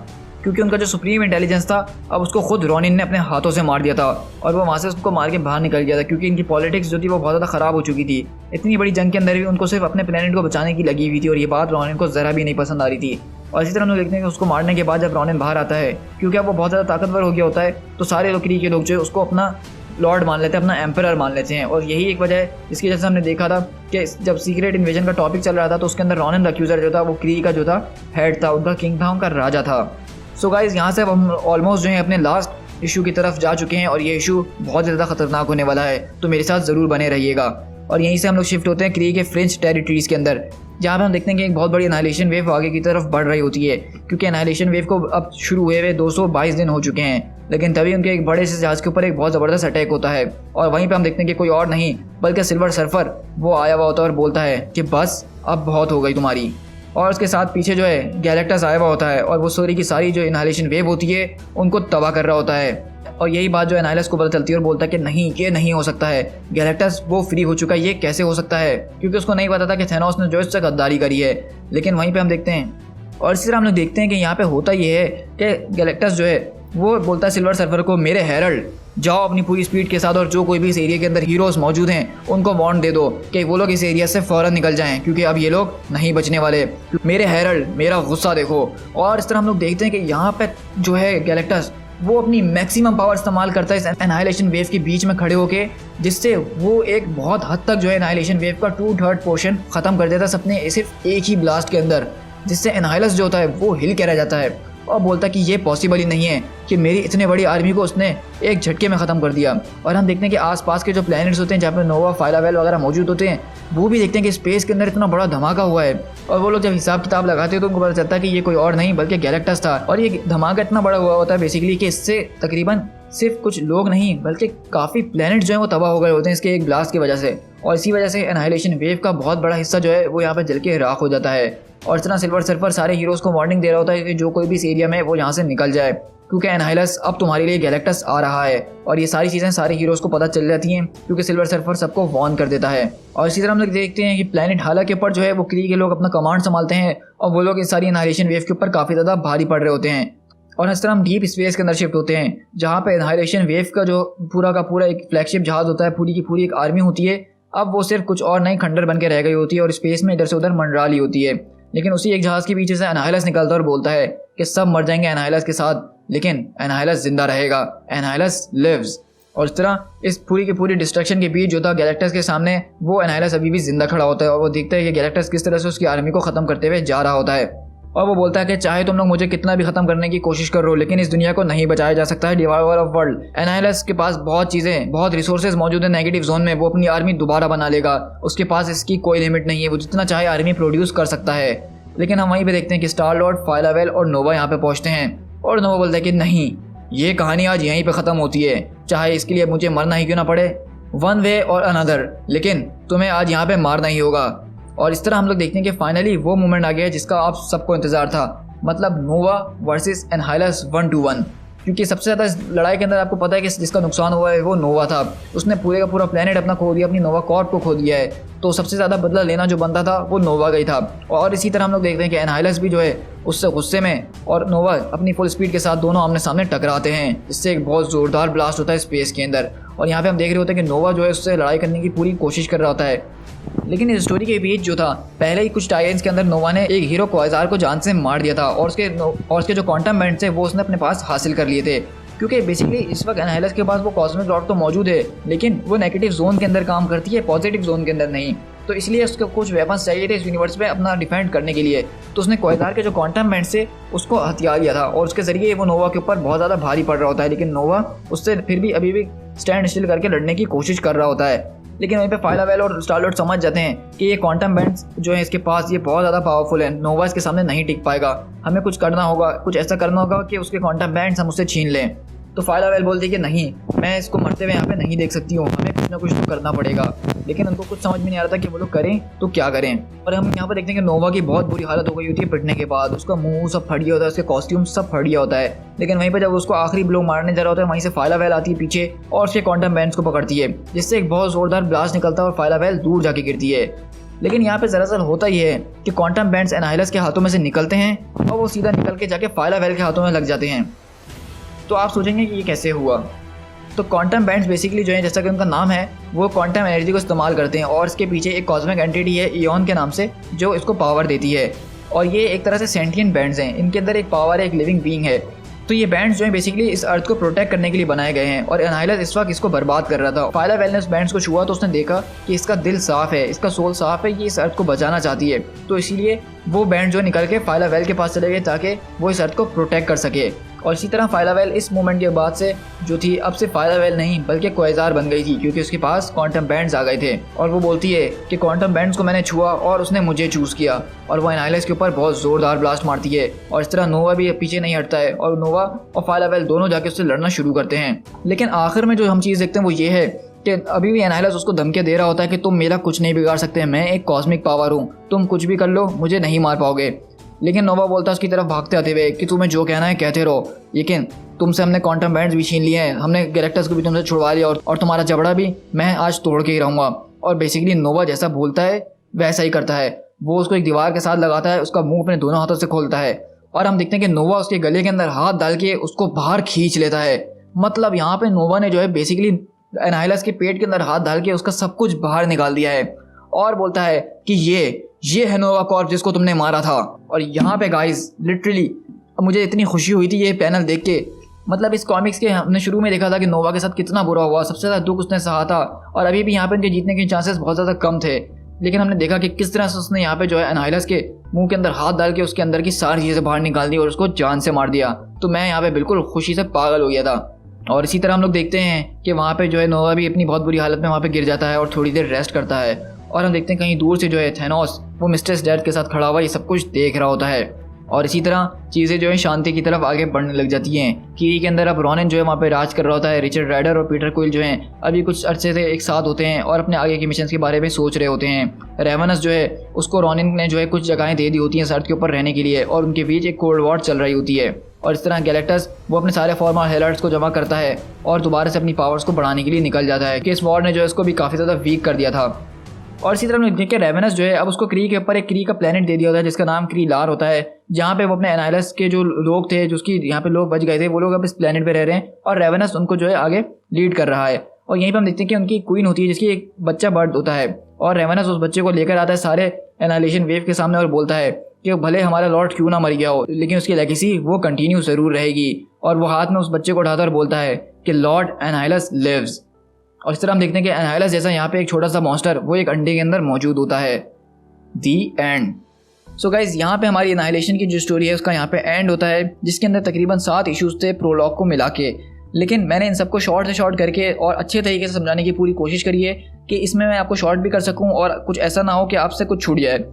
क्योंकि उनका जो सुप्रीम इंटेलिजेंस था अब उसको खुद रॉनिन ने अपने हाथों से मार दिया था और वो वहाँ से उसको मार के बाहर निकल गया था, क्योंकि इनकी पॉलिटिक्स जो थी वो बहुत ज़्यादा ख़राब हो चुकी थी। इतनी बड़ी जंग के अंदर भी उनको सिर्फ अपने प्लेनेट को बचाने की लगी हुई थी और ये बात रॉनिन को ज़रा भी नहीं पसंद आ रही थी। और इसी तरह हम लोग देखते हैं कि उसको मारने के बाद जब रॉनिन बाहर आता है, क्योंकि अब वो बहुत ज़्यादा ताकतवर हो गया होता है, तो सारे लोग क्री के लोग जो है उसको अपना लॉर्ड मान लेते हैं, अपना एम्परर मान लेते हैं। और यही एक वजह है जिसकी वजह से हमने देखा था कि जब सीक्रेट इन्वेजन का टॉपिक चल रहा था तो उसके अंदर रॉनन द अक्यूजर जो था वो क्री का जो था हेड था, उनका किंग था, उनका राजा था। सो गाइज यहाँ से अब हम ऑलमोस्ट जो है अपने लास्ट इशू की तरफ जा चुके हैं और ये इशू बहुत ज़्यादा खतरनाक होने वाला है, तो मेरे साथ ज़रूर बने रहिएगा। और यहीं से हम लोग शिफ्ट होते हैं क्री के फ्रेंच टेरिटरीज़ के अंदर, जहाँ पे हम देखते हैं कि एक बहुत बड़ी एनाइलेशन वेव आगे की तरफ बढ़ रही होती है, क्योंकि एनाइलेशन वेव को अब शुरू हुए 222 दिन हो चुके हैं। लेकिन तभी उनके एक बड़े से जहाज़ के ऊपर एक बहुत ज़बरदस्त अटैक होता है और वहीं पे हम देखते हैं कि कोई और नहीं बल्कि सिल्वर सर्फर वो आया हुआ होता है और बोलता है कि बस अब बहुत हो गई तुम्हारी। और उसके साथ पीछे जो है गैलेक्टस आया हुआ होता है और वो सारी की सारी जो एनाइलेशन वेव होती है उनको तबाह कर रहा होता है। और यही बात जो एनाइलस को पता चलती है और बोलता है कि नहीं, ये नहीं हो सकता है, गैलेक्टस वो फ्री हो चुका है, ये कैसे हो सकता है, क्योंकि उसको नहीं पता था कि थेनोस ने जो इससे गद्दारी करी है। लेकिन वहीं पे हम देखते हैं और इसी तरह हम लोग देखते हैं कि यहाँ पे होता ये है कि गैलेक्टस जो है वो बोलता है सिल्वर सर्फर को, मेरे हेरल्ड जाओ अपनी पूरी स्पीड के साथ और जो कोई भी इस एरिया के अंदर हीरोज़ मौजूद हैं उनको वार्न दे दो कि वो लोग इस एरिया से फ़ौरन निकल जाएं, क्योंकि अब ये लोग नहीं बचने वाले। मेरे हेरल्ड मेरा गुस्सा देखो। और इस तरह हम लोग देखते हैं कि यहाँ पे जो है गैलेक्टस वो अपनी मैक्सिमम पावर इस्तेमाल करता है इस एनाइलेशन वेव के बीच में खड़े होके, जिससे वो एक बहुत हद तक जो है एनाइलेशन वेव का 2/3 पोर्शन ख़त्म कर देता है अपने सिर्फ एक ही ब्लास्ट के अंदर, जिससे एनाइलस जो होता है वो हिल के रह जाता है और बोलता है कि ये पॉसिबल ही नहीं है कि मेरी इतने बड़ी आर्मी को उसने एक झटके में ख़त्म कर दिया। और हम देखते हैं कि आसपास के जो प्लैनेट्स होते हैं जहाँ पे नोवा फाइलावेल वगैरह मौजूद होते हैं वो भी देखते हैं कि स्पेस के अंदर इतना बड़ा धमाका हुआ है और वो लोग जब हिसाब किताब लगाते हैं तो उनको पता चलता है कि ये कोई और नहीं बल्कि गैलेक्टस था। और ये धमाका इतना बड़ा हुआ होता है बेसिकली कि इससे तकरीबन सिर्फ कुछ लोग नहीं बल्कि काफ़ी प्लैनेट जो है वो तबाह हो गए होते हैं इसके एक ब्लास्ट की वजह से। और इसी वजह से एनाइलेशन वेव का बहुत बड़ा हिस्सा जो है वो यहाँ पर जल के राख हो जाता है। और इस तरह सिल्वर सर्फर सारे हीरोज़ को वार्निंग दे रहा होता है कि जो कोई भी इस एरिया में वो यहाँ से निकल जाए, क्योंकि एनाइलस अब तुम्हारे लिए गैलेक्टस आ रहा है। और ये सारी चीज़ें सारे हीरोज़ को पता चल जाती हैं क्योंकि सिल्वर सर्फर सबको वार्न कर देता है। और इसी तरह हम लोग देखते हैं कि प्लैनेट हाला के ऊपर जो है वो क्री के लोग अपना कमांड संभालते हैं और वो लोग इस सारी एनाइलेशन वेव के ऊपर काफ़ी ज़्यादा भारी पड़ रहे होते हैं। और इस तरह हम डीप स्पेस के अंदर शिफ्ट होते हैं जहाँ पे एनाइलेशन वेव का जो पूरा का पूरा एक फ्लैगशिप जहाज़ होता है, पूरी की पूरी एक आर्मी होती है, अब वो सिर्फ कुछ और नई खंडर बन के रह गई होती है और स्पेस में इधर से उधर मंडरा ली होती है। लेकिन उसी एक जहाज़ के पीछे से एनाइलस निकलता है और बोलता है कि सब मर जाएंगे एनाइलस के साथ, लेकिन एनाइलस जिंदा रहेगा, एनाइलस लिव्स। और इस तरह इस पूरी की पूरी डिस्ट्रक्शन के बीच जो था गैलेक्टस के सामने वो एनाइलस अभी भी जिंदा खड़ा होता है और वो देखता है कि गैलेक्टस किस तरह से उसकी आर्मी को ख़त्म करते हुए जा रहा होता है। और वो बोलता है कि चाहे तुम लोग मुझे कितना भी ख़त्म करने की कोशिश करो लेकिन इस दुनिया को नहीं बचाया जा सकता है डिवाइडर ऑफ वर्ल्ड। एनाइलस के पास बहुत चीज़ें, बहुत रिसोर्सेज मौजूद है नेगेटिव जोन में, वो अपनी आर्मी दोबारा बना लेगा, उसके पास इसकी कोई लिमिट नहीं है, वो जितना चाहे आर्मी प्रोड्यूस कर सकता है। लेकिन हम वहीं पे देखते हैं कि स्टार लॉर्ड, फाइलावेल और नोवा यहाँ पे पहुँचते हैं और नोवा बोलता है कि नहीं, ये कहानी आज यहीं पे ख़त्म होती है, चाहे इसके लिए मुझे मरना ही क्यों ना पड़े, वन वे और अनदर, लेकिन तुम्हें आज यहाँ पे मारना ही होगा। और इस तरह हम लोग देखते हैं कि फाइनली वो मोमेंट आ गया जिसका आप सबको इंतजार था, मतलब नोवा वर्सेस एनाइलस 1-1। क्योंकि सबसे ज़्यादा इस लड़ाई के अंदर आपको पता है कि जिसका नुकसान हुआ है वो नोवा था, उसने पूरे का पूरा प्लेनेट अपना खो दिया, अपनी नोवा कॉर्प को खो दिया है, तो सबसे ज़्यादा बदला लेना जो बनता था वो नोवा का ही था। और इसी तरह हम लोग देखते हैं कि एनाइलस भी जो है उससे गुस्से में और नोवा अपनी फुल स्पीड के साथ दोनों आमने सामने टकराते हैं, इससे एक बहुत ज़ोरदार ब्लास्ट होता है स्पेस के अंदर। और यहाँ पे हम देख रहे होते हैं कि नोवा जो है उससे लड़ाई करने की पूरी कोशिश कर रहा होता है। लेकिन इस स्टोरी के बीच जो था पहले ही कुछ टाइम्स के अंदर नोवा ने एक हीरो क्वाज़ार को जान से मार दिया था और उसके जो क्वांटम बैंड थे वो उसने अपने पास हासिल कर लिए थे। क्योंकि बेसिकली इस वक्त एनाइलस के पास वो कॉस्मिक रॉड तो मौजूद है लेकिन वो नेगेटिव जोन के अंदर काम करती है, पॉजिटिव जोन के अंदर नहीं। तो इसलिए उसको कुछ वेपन्स चाहिए थे इस यूनिवर्स में अपना डिफेंड करने के लिए। तो उसने क्वाज़ार के जो क्वांटम बैंड से उसको हथियार लिया था और उसके ज़रिए वो नोवा के ऊपर बहुत ज़्यादा भारी पड़ रहा होता है, लेकिन नोवा उससे फिर भी अभी भी स्टैंड स्टिल करके लड़ने की कोशिश कर रहा होता है। लेकिन वहीं पे फाइलावेल और स्टार-लॉर्ड समझ जाते हैं कि ये क्वांटम बैंड्स जो है इसके पास ये बहुत ज़्यादा पावरफुल है, नोवा इसके सामने नहीं टिक पाएगा, हमें कुछ करना होगा, कुछ ऐसा करना होगा कि उसके क्वांटम बैंड्स हम उससे छीन लें। तो फाइलावेल बोलती है कि नहीं, मैं इसको मरते हुए यहाँ पे नहीं देख सकती हूँ, हमें कुछ ना कुछ तो करना पड़ेगा। लेकिन उनको कुछ समझ में नहीं आ रहा था कि वो लोग करें तो क्या करें। और हम यहाँ पर देखते हैं कि नोवा की बहुत बुरी हालत हो गई होती है पिटने के बाद, उसका मुंह सब फट गया होता है, उसके कॉस्ट्यूम सब फट गया होता है। लेकिन वहीं पर जब उसको आखिरी ब्लो मारने जा रहा होता है, वहीं से फाइलावेल आती है पीछे और उसके क्वांटम बैंड्स को पकड़ती है, जिससे एक बहुत जोरदार ब्लास्ट निकलता है और फाइलावेल दूर जाके गिरती है। लेकिन यहाँ पे दरअसल होता ही है कि क्वांटम बैंड्स एनाहिलस के हाथों में से निकलते हैं और वो सीधा निकल के जाके फाइलावेल के हाथों में लग जाते हैं। तो आप सोचेंगे कि ये कैसे हुआ। तो क्वांटम बैंड्स बेसिकली जो है, जैसा कि उनका नाम है, वो क्वांटम एनर्जी को इस्तेमाल करते हैं और इसके पीछे एक कॉस्मिक एंटिटी है इयॉन के नाम से जो इसको पावर देती है। और ये एक तरह से सेंटिएंट बैंड्स हैं, इनके अंदर एक पावर है, एक लिविंग बीइंग है। तो ये बैंड्स जो है बेसिकली इस अर्थ को प्रोटेक्ट करने के लिए बनाए गए हैं और एनाहिलस इस वक्त इसको बर्बाद कर रहा था। फाइलावेल ने उस बैंड्स को छुआ तो उसने देखा कि इसका दिल साफ है, इसका सोल साफ है, ये इस अर्थ को बचाना चाहती है। तो इसीलिए वो बैंड जो निकल के फाइलावेल के पास चले गए ताकि वो इस अर्थ को प्रोटेक्ट कर सके। और इसी तरह फाइलावेल इस मोमेंट के बाद से जो थी अब से फाइलावेल नहीं बल्कि क्वाज़ार बन गई थी, क्योंकि उसके पास क्वांटम बैंड्स आ गए थे। और वो बोलती है कि क्वांटम बैंड्स को मैंने छुआ और उसने मुझे चूज़ किया, और वो एनाहिलस के ऊपर बहुत ज़ोरदार ब्लास्ट मारती है। और इस तरह नोवा भी पीछे नहीं हटता है और नोवा और फाइलावेल दोनों जाके उससे लड़ना शुरू करते हैं। लेकिन आखिर में जो हम चीज़ देखते हैं वो ये है कि अभी भी एनाहिलस उसको धमकी दे रहा होता है कि तुम मेरा कुछ नहीं बिगाड़ सकते, मैं एक कॉस्मिक पावर हूँ, तुम कुछ भी कर लो, मुझे नहीं मार पाओगे। लेकिन नोवा बोलता है उसकी तरफ भागते आते हुए कि तुम्हें जो कहना है कहते रहो, लेकिन तुमसे हमने क्वांटम बैंड्स भी छीन लिए हैं, हमने गैलेक्टस को भी तुमसे छुड़वा लिया और तुम्हारा जबड़ा भी मैं आज तोड़ के ही रहूँगा। और बेसिकली नोवा जैसा बोलता है वैसा ही करता है, वो उसको एक दीवार के साथ लगाता है, उसका मुंह अपने दोनों हाथों से खोलता है और हम देखते हैं कि नोवा उसके गले के अंदर हाथ डाल के उसको बाहर खींच लेता है। मतलब यहाँ पे नोवा ने जो है बेसिकली एनाहिलस के पेट के अंदर हाथ डाल के उसका सब कुछ बाहर निकाल दिया है और बोलता है कि ये है नोवा कॉर्प जिसको तुमने मारा था। और यहाँ पे गाइस लिटरली मुझे इतनी खुशी हुई थी ये पैनल देख के। मतलब इस कॉमिक्स के हमने शुरू में देखा था कि नोवा के साथ कितना बुरा हुआ, सबसे ज़्यादा दुख उसने सहा था और अभी भी यहाँ पे उनके जीतने के चांसेस बहुत ज़्यादा कम थे। लेकिन हमने देखा कि किस तरह से उसने यहाँ पे जो है एनाहिलस के मुंह के अंदर हाथ डाल के उसके अंदर की सारी चीज़ें बाहर निकाल दी और उसको जान से मार दिया। तो मैं यहाँ पे बिल्कुल खुशी से पागल हो गया था। और इसी तरह हम लोग देखते हैं कि वहाँ पे जो है नोवा भी अपनी बहुत बुरी हालत में वहाँ पे गिर जाता है और थोड़ी देर रेस्ट करता है। और हम देखते हैं कहीं दूर से जो है थैनोस वो मिस्टर डेथ के साथ खड़ा हुआ ये सब कुछ देख रहा होता है। और इसी तरह चीज़ें जो है शांति की तरफ आगे बढ़ने लग जाती हैं। कीरी के अंदर अब रॉनिन जो है वहाँ पे राज कर रहा होता है। रिचर्ड राइडर और पीटर क्विल जो हैं अभी कुछ अर्से से एक साथ होते हैं और अपने आगे के मिशन के बारे में सोच रहे होते हैं। रेवनस जो है उसको रॉनिन ने जो है कुछ जगहें दे दी होती हैं अर्थ के ऊपर रहने के लिए और उनके बीच एक कोल्ड वॉर चल रही होती है। और इस तरह गैलेक्टस वो अपने सारे फॉर्मर हेलर्ट्स को जमा करता है और दोबारा से अपनी पावर्स को बढ़ाने के लिए निकल जाता है कि इस वॉर ने जो है उसको भी काफ़ी ज़्यादा वीक कर दिया था। और इसी तरह हमने देखा कि रेवेनस जो है अब उसको क्री के ऊपर एक क्री का प्लेनेट दे दिया होता है जिसका नाम क्री लार होता है, जहाँ पे वो अपने एनाहिलस के जो लोग थे जो उसकी यहाँ पे लोग बच गए थे वो लोग अब इस प्लेनेट पे रह रहे हैं और रेवेनस उनको जो है आगे लीड कर रहा है। और यहीं पर हम देखते हैं कि उनकी क्वीन होती है जिसकी एक बच्चा बर्थ होता है और रेवेनस उस बच्चे को लेकर आता है सारे एनाहिलेशन वेव के सामने और बोलता है कि भले हमारा लॉर्ड क्यों ना मर गया हो लेकिन उसकी लेगेसी वो कंटिन्यू ज़रूर रहेगी। और वो हाथ में उस बच्चे को उठाकर बोलता है कि लॉर्ड एनाहिलस लिव्स। और इस तरह हम देखते हैं कि एनाहिलस जैसा यहाँ पे एक छोटा सा मॉन्स्टर वो एक अंडे के अंदर मौजूद होता है। दी एंड। सो गाइज यहाँ पे हमारी एनाहिलेशन की जो स्टोरी है उसका यहाँ पे एंड होता है जिसके अंदर तकरीबन 7 इश्यूज थे प्रोलॉग को मिला के। लेकिन मैंने इन सबको शॉर्ट से शॉर्ट करके और अच्छे तरीके से समझाने की पूरी कोशिश करी है कि इसमें मैं आपको शॉर्ट भी कर सकूँ और कुछ ऐसा ना हो कि आपसे कुछ छूट जाए।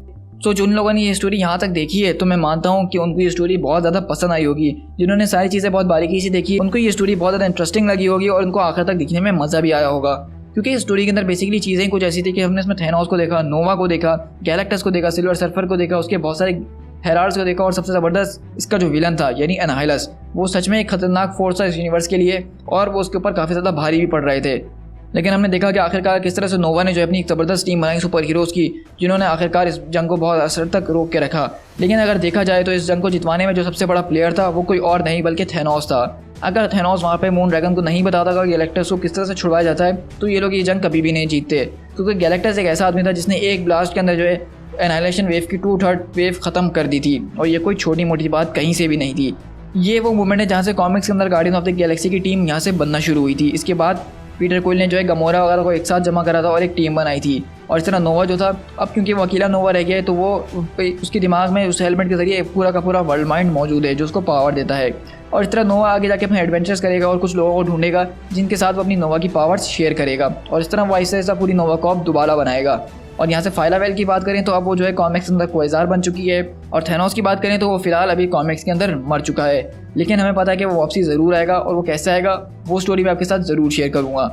सो जिन लोगों ने ये स्टोरी यहाँ तक देखी है तो मैं मानता हूँ कि उनको ये स्टोरी बहुत ज़्यादा पसंद आई होगी। जिन्होंने सारी चीज़ें बहुत बारीकी से देखी उनको ये स्टोरी बहुत ज़्यादा इंटरेस्टिंग लगी होगी और उनको आखिर तक देखने में मज़ा भी आया होगा। क्योंकि इस स्टोरी के अंदर बेसिकली चीज़ें कुछ ऐसी थी कि हमने इसमें थैनोस को देखा, नोवा को देखा, गैलेक्टस को देखा, सिल्वर सर्फर को देखा, उसके बहुत सारे हेराल्ड्स को देखा और सबसे ज़बरदस्त इसका जो विलन था यानी एनाहिलस वो सच में एक खतरनाक फोर्स था इस यूनिवर्स के लिए और वो उसके ऊपर काफ़ी ज़्यादा भारी भी पड़ रहे थे। लेकिन हमने देखा कि आखिरकार किस तरह से नोवा ने जो अपनी एक ज़बरदस्त टीम बनाई सुपर हीरोज़ की जिन्होंने आखिरकार इस जंग को बहुत असर तक रोक के रखा। लेकिन अगर देखा जाए तो इस जंग को जितवाने में जो सबसे बड़ा प्लेयर था वो कोई और नहीं बल्कि थैनोस था। अगर थैनोस वहाँ पे मून ड्रैगन को नहीं बताता कि गैलेक्टस को किस तरह से छुड़वाया जाता है तो ये लोग ये जंग कभी भी नहीं जीतते, क्योंकि गैलेक्टस एक ऐसा आदमी था जिसने एक ब्लास्ट के अंदर जो है एनाहिलेशन वेव की 2/3 वेव ख़त्म कर दी थी और ये कोई छोटी मोटी बात कहीं से भी नहीं थी। ये वो मूवमेंट है जहाँ से कॉमिक्स के अंदर गार्डियन ऑफ द गैलेक्सी की टीम यहाँ से बनना शुरू हुई थी। इसके बाद पीटर क्विल ने जो है गमोरा वगैरह को एक साथ जमा करा था और एक टीम बनाई थी और इस तरह नोवा जो था, अब क्योंकि वो अकेला नोवा रह गया है तो वो उसके दिमाग में उस हेलमेट के जरिए पूरा का पूरा वर्ल्ड माइंड मौजूद है जो उसको पावर देता है। और इस तरह नोवा आगे जाके अपने एडवेंचर्स करेगा और कुछ लोगों को ढूंढेगा जिनके साथ वो अपनी नोवा की पावर्स शेयर करेगा, और इस तरह वो ऐसा ऐसा पूरी नोवा को अब दोबारा बनाएगा। और यहाँ से फाइलावेल की बात करें तो अब वो जो है कॉमिक्स के अंदर क्वेज़ार बन चुकी है, और थैनोस की बात करें तो वो फिलहाल अभी कॉमिक्स के अंदर मर चुका है, लेकिन हमें पता है कि वो वापसी ज़रूर आएगा, और वो कैसे आएगा वो स्टोरी मैं आपके साथ ज़रूर शेयर करूँगा।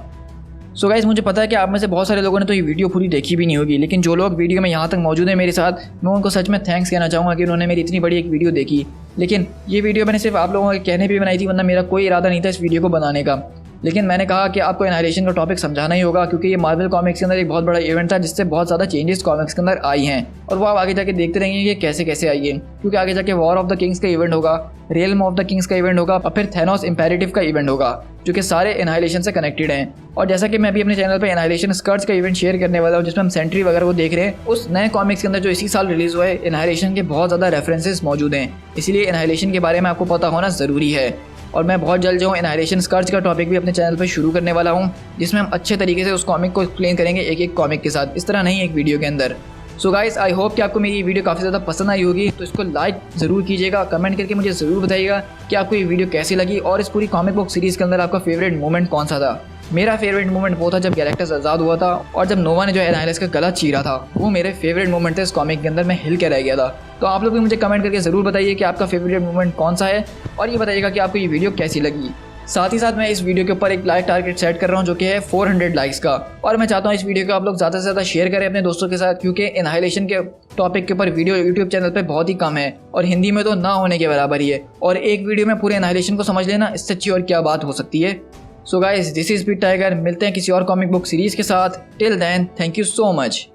सो गाइस, मुझे पता है कि आप में से बहुत सारे लोगों ने तो ये वीडियो पूरी देखी भी नहीं होगी, लेकिन जो लोग वीडियो में यहाँ तक मौजूद हैं मेरे साथ, मैं उनको सच में थैंक्स कहना चाहूँगा कि उन्होंने मेरी इतनी बड़ी एक वीडियो देखी। लेकिन ये वीडियो मैंने सिर्फ आप लोगों के कहने पे भी बनाई थी, वरना मेरा कोई इरादा नहीं था इस वीडियो को बनाने का। लेकिन मैंने कहा कि आपको एनाइलेशन का टॉपिक समझाना ही होगा, क्योंकि ये मार्वल कॉमिक्स के अंदर एक बहुत बड़ा इवेंट था जिससे बहुत ज़्यादा चेंजेस कॉमिक्स के अंदर आई हैं, और वो आप आगे जाके देखते रहेंगे कि कैसे कैसे आई है। क्योंकि आगे जाके वॉर ऑफ द किंग्स का इवेंट होगा, रियल्म ऑफ द किंग्स का इवेंट होगा, और फिर थैनोस इम्पेरेटिव का इवेंट होगा, जो कि सारे एनाइलेशन से कनेक्टेड हैं। और जैसा कि मैं भी अपने चैनल पे एनाइलेशन स्कर्ट्स का इवेंट शेयर करने वाला हूँ, जिसमें हम सेंट्री वगैरह वो देख रहे हैं, उस नए कॉमिक्स के अंदर जो इसी साल रिलीज हुआ है, एनाइलेशन के बहुत ज़्यादा रेफरेंसेस मौजूद हैं। इसीलिए एनाइलेशन के बारे में आपको पता होना ज़रूरी है। और मैं बहुत जल्द जो एनाइलेशन स्कर्ट्स का टॉपिक भी अपने चैनल पर शुरू करने वाला हूँ, जिसमें हम अच्छे तरीके से उस कॉमिक को एक्सप्लेन करेंगे एक एक कॉमिक के साथ, इस तरह नहीं एक वीडियो के अंदर। सो गाइस, आई होप कि आपको मेरी वीडियो काफ़ी ज़्यादा पसंद आई होगी, तो इसको लाइक ज़रूर कीजिएगा, कमेंट करके मुझे ज़रूर बताइएगा कि आपको ये वीडियो कैसी लगी, और इस पूरी कॉमिक बुक सीरीज़ के अंदर आपका फेवरेट मोमेंट कौन सा था। मेरा फेवरेट मोमेंट वो था जब गैलेक्टस आज़ाद हुआ था, और जब नोवा ने जो एनाइलस का गला चीरा था, वो मेरे फेवरेट मोमेंट थे इस कॉमिक के अंदर, मैं हिल के रह गया था। तो आप लोग भी मुझे कमेंट करके ज़रूर बताइए कि आपका फेवरेट मोमेंट कौन सा है, और ये बताइएगा कि आपको ये वीडियो कैसी लगी। साथ ही साथ मैं इस वीडियो के ऊपर एक लाइक टारगेट सेट कर रहा हूँ जो कि है 400 लाइक्स का, और मैं चाहता हूँ इस वीडियो को आप लोग ज़्यादा से ज़्यादा शेयर करें अपने दोस्तों के साथ, क्योंकि एनाइलेशन के टॉपिक के ऊपर वीडियो यूट्यूब चैनल पे बहुत ही कम है, और हिंदी में तो ना होने के बराबर ही है, और एक वीडियो में पूरे एनाइलेशन को समझ लेना, इससे अच्छी और क्या बात हो सकती है। So guys, this is Big Tiger, मिलते हैं किसी और कॉमिक बुक सीरीज़ के साथ। Till then, thank you so much.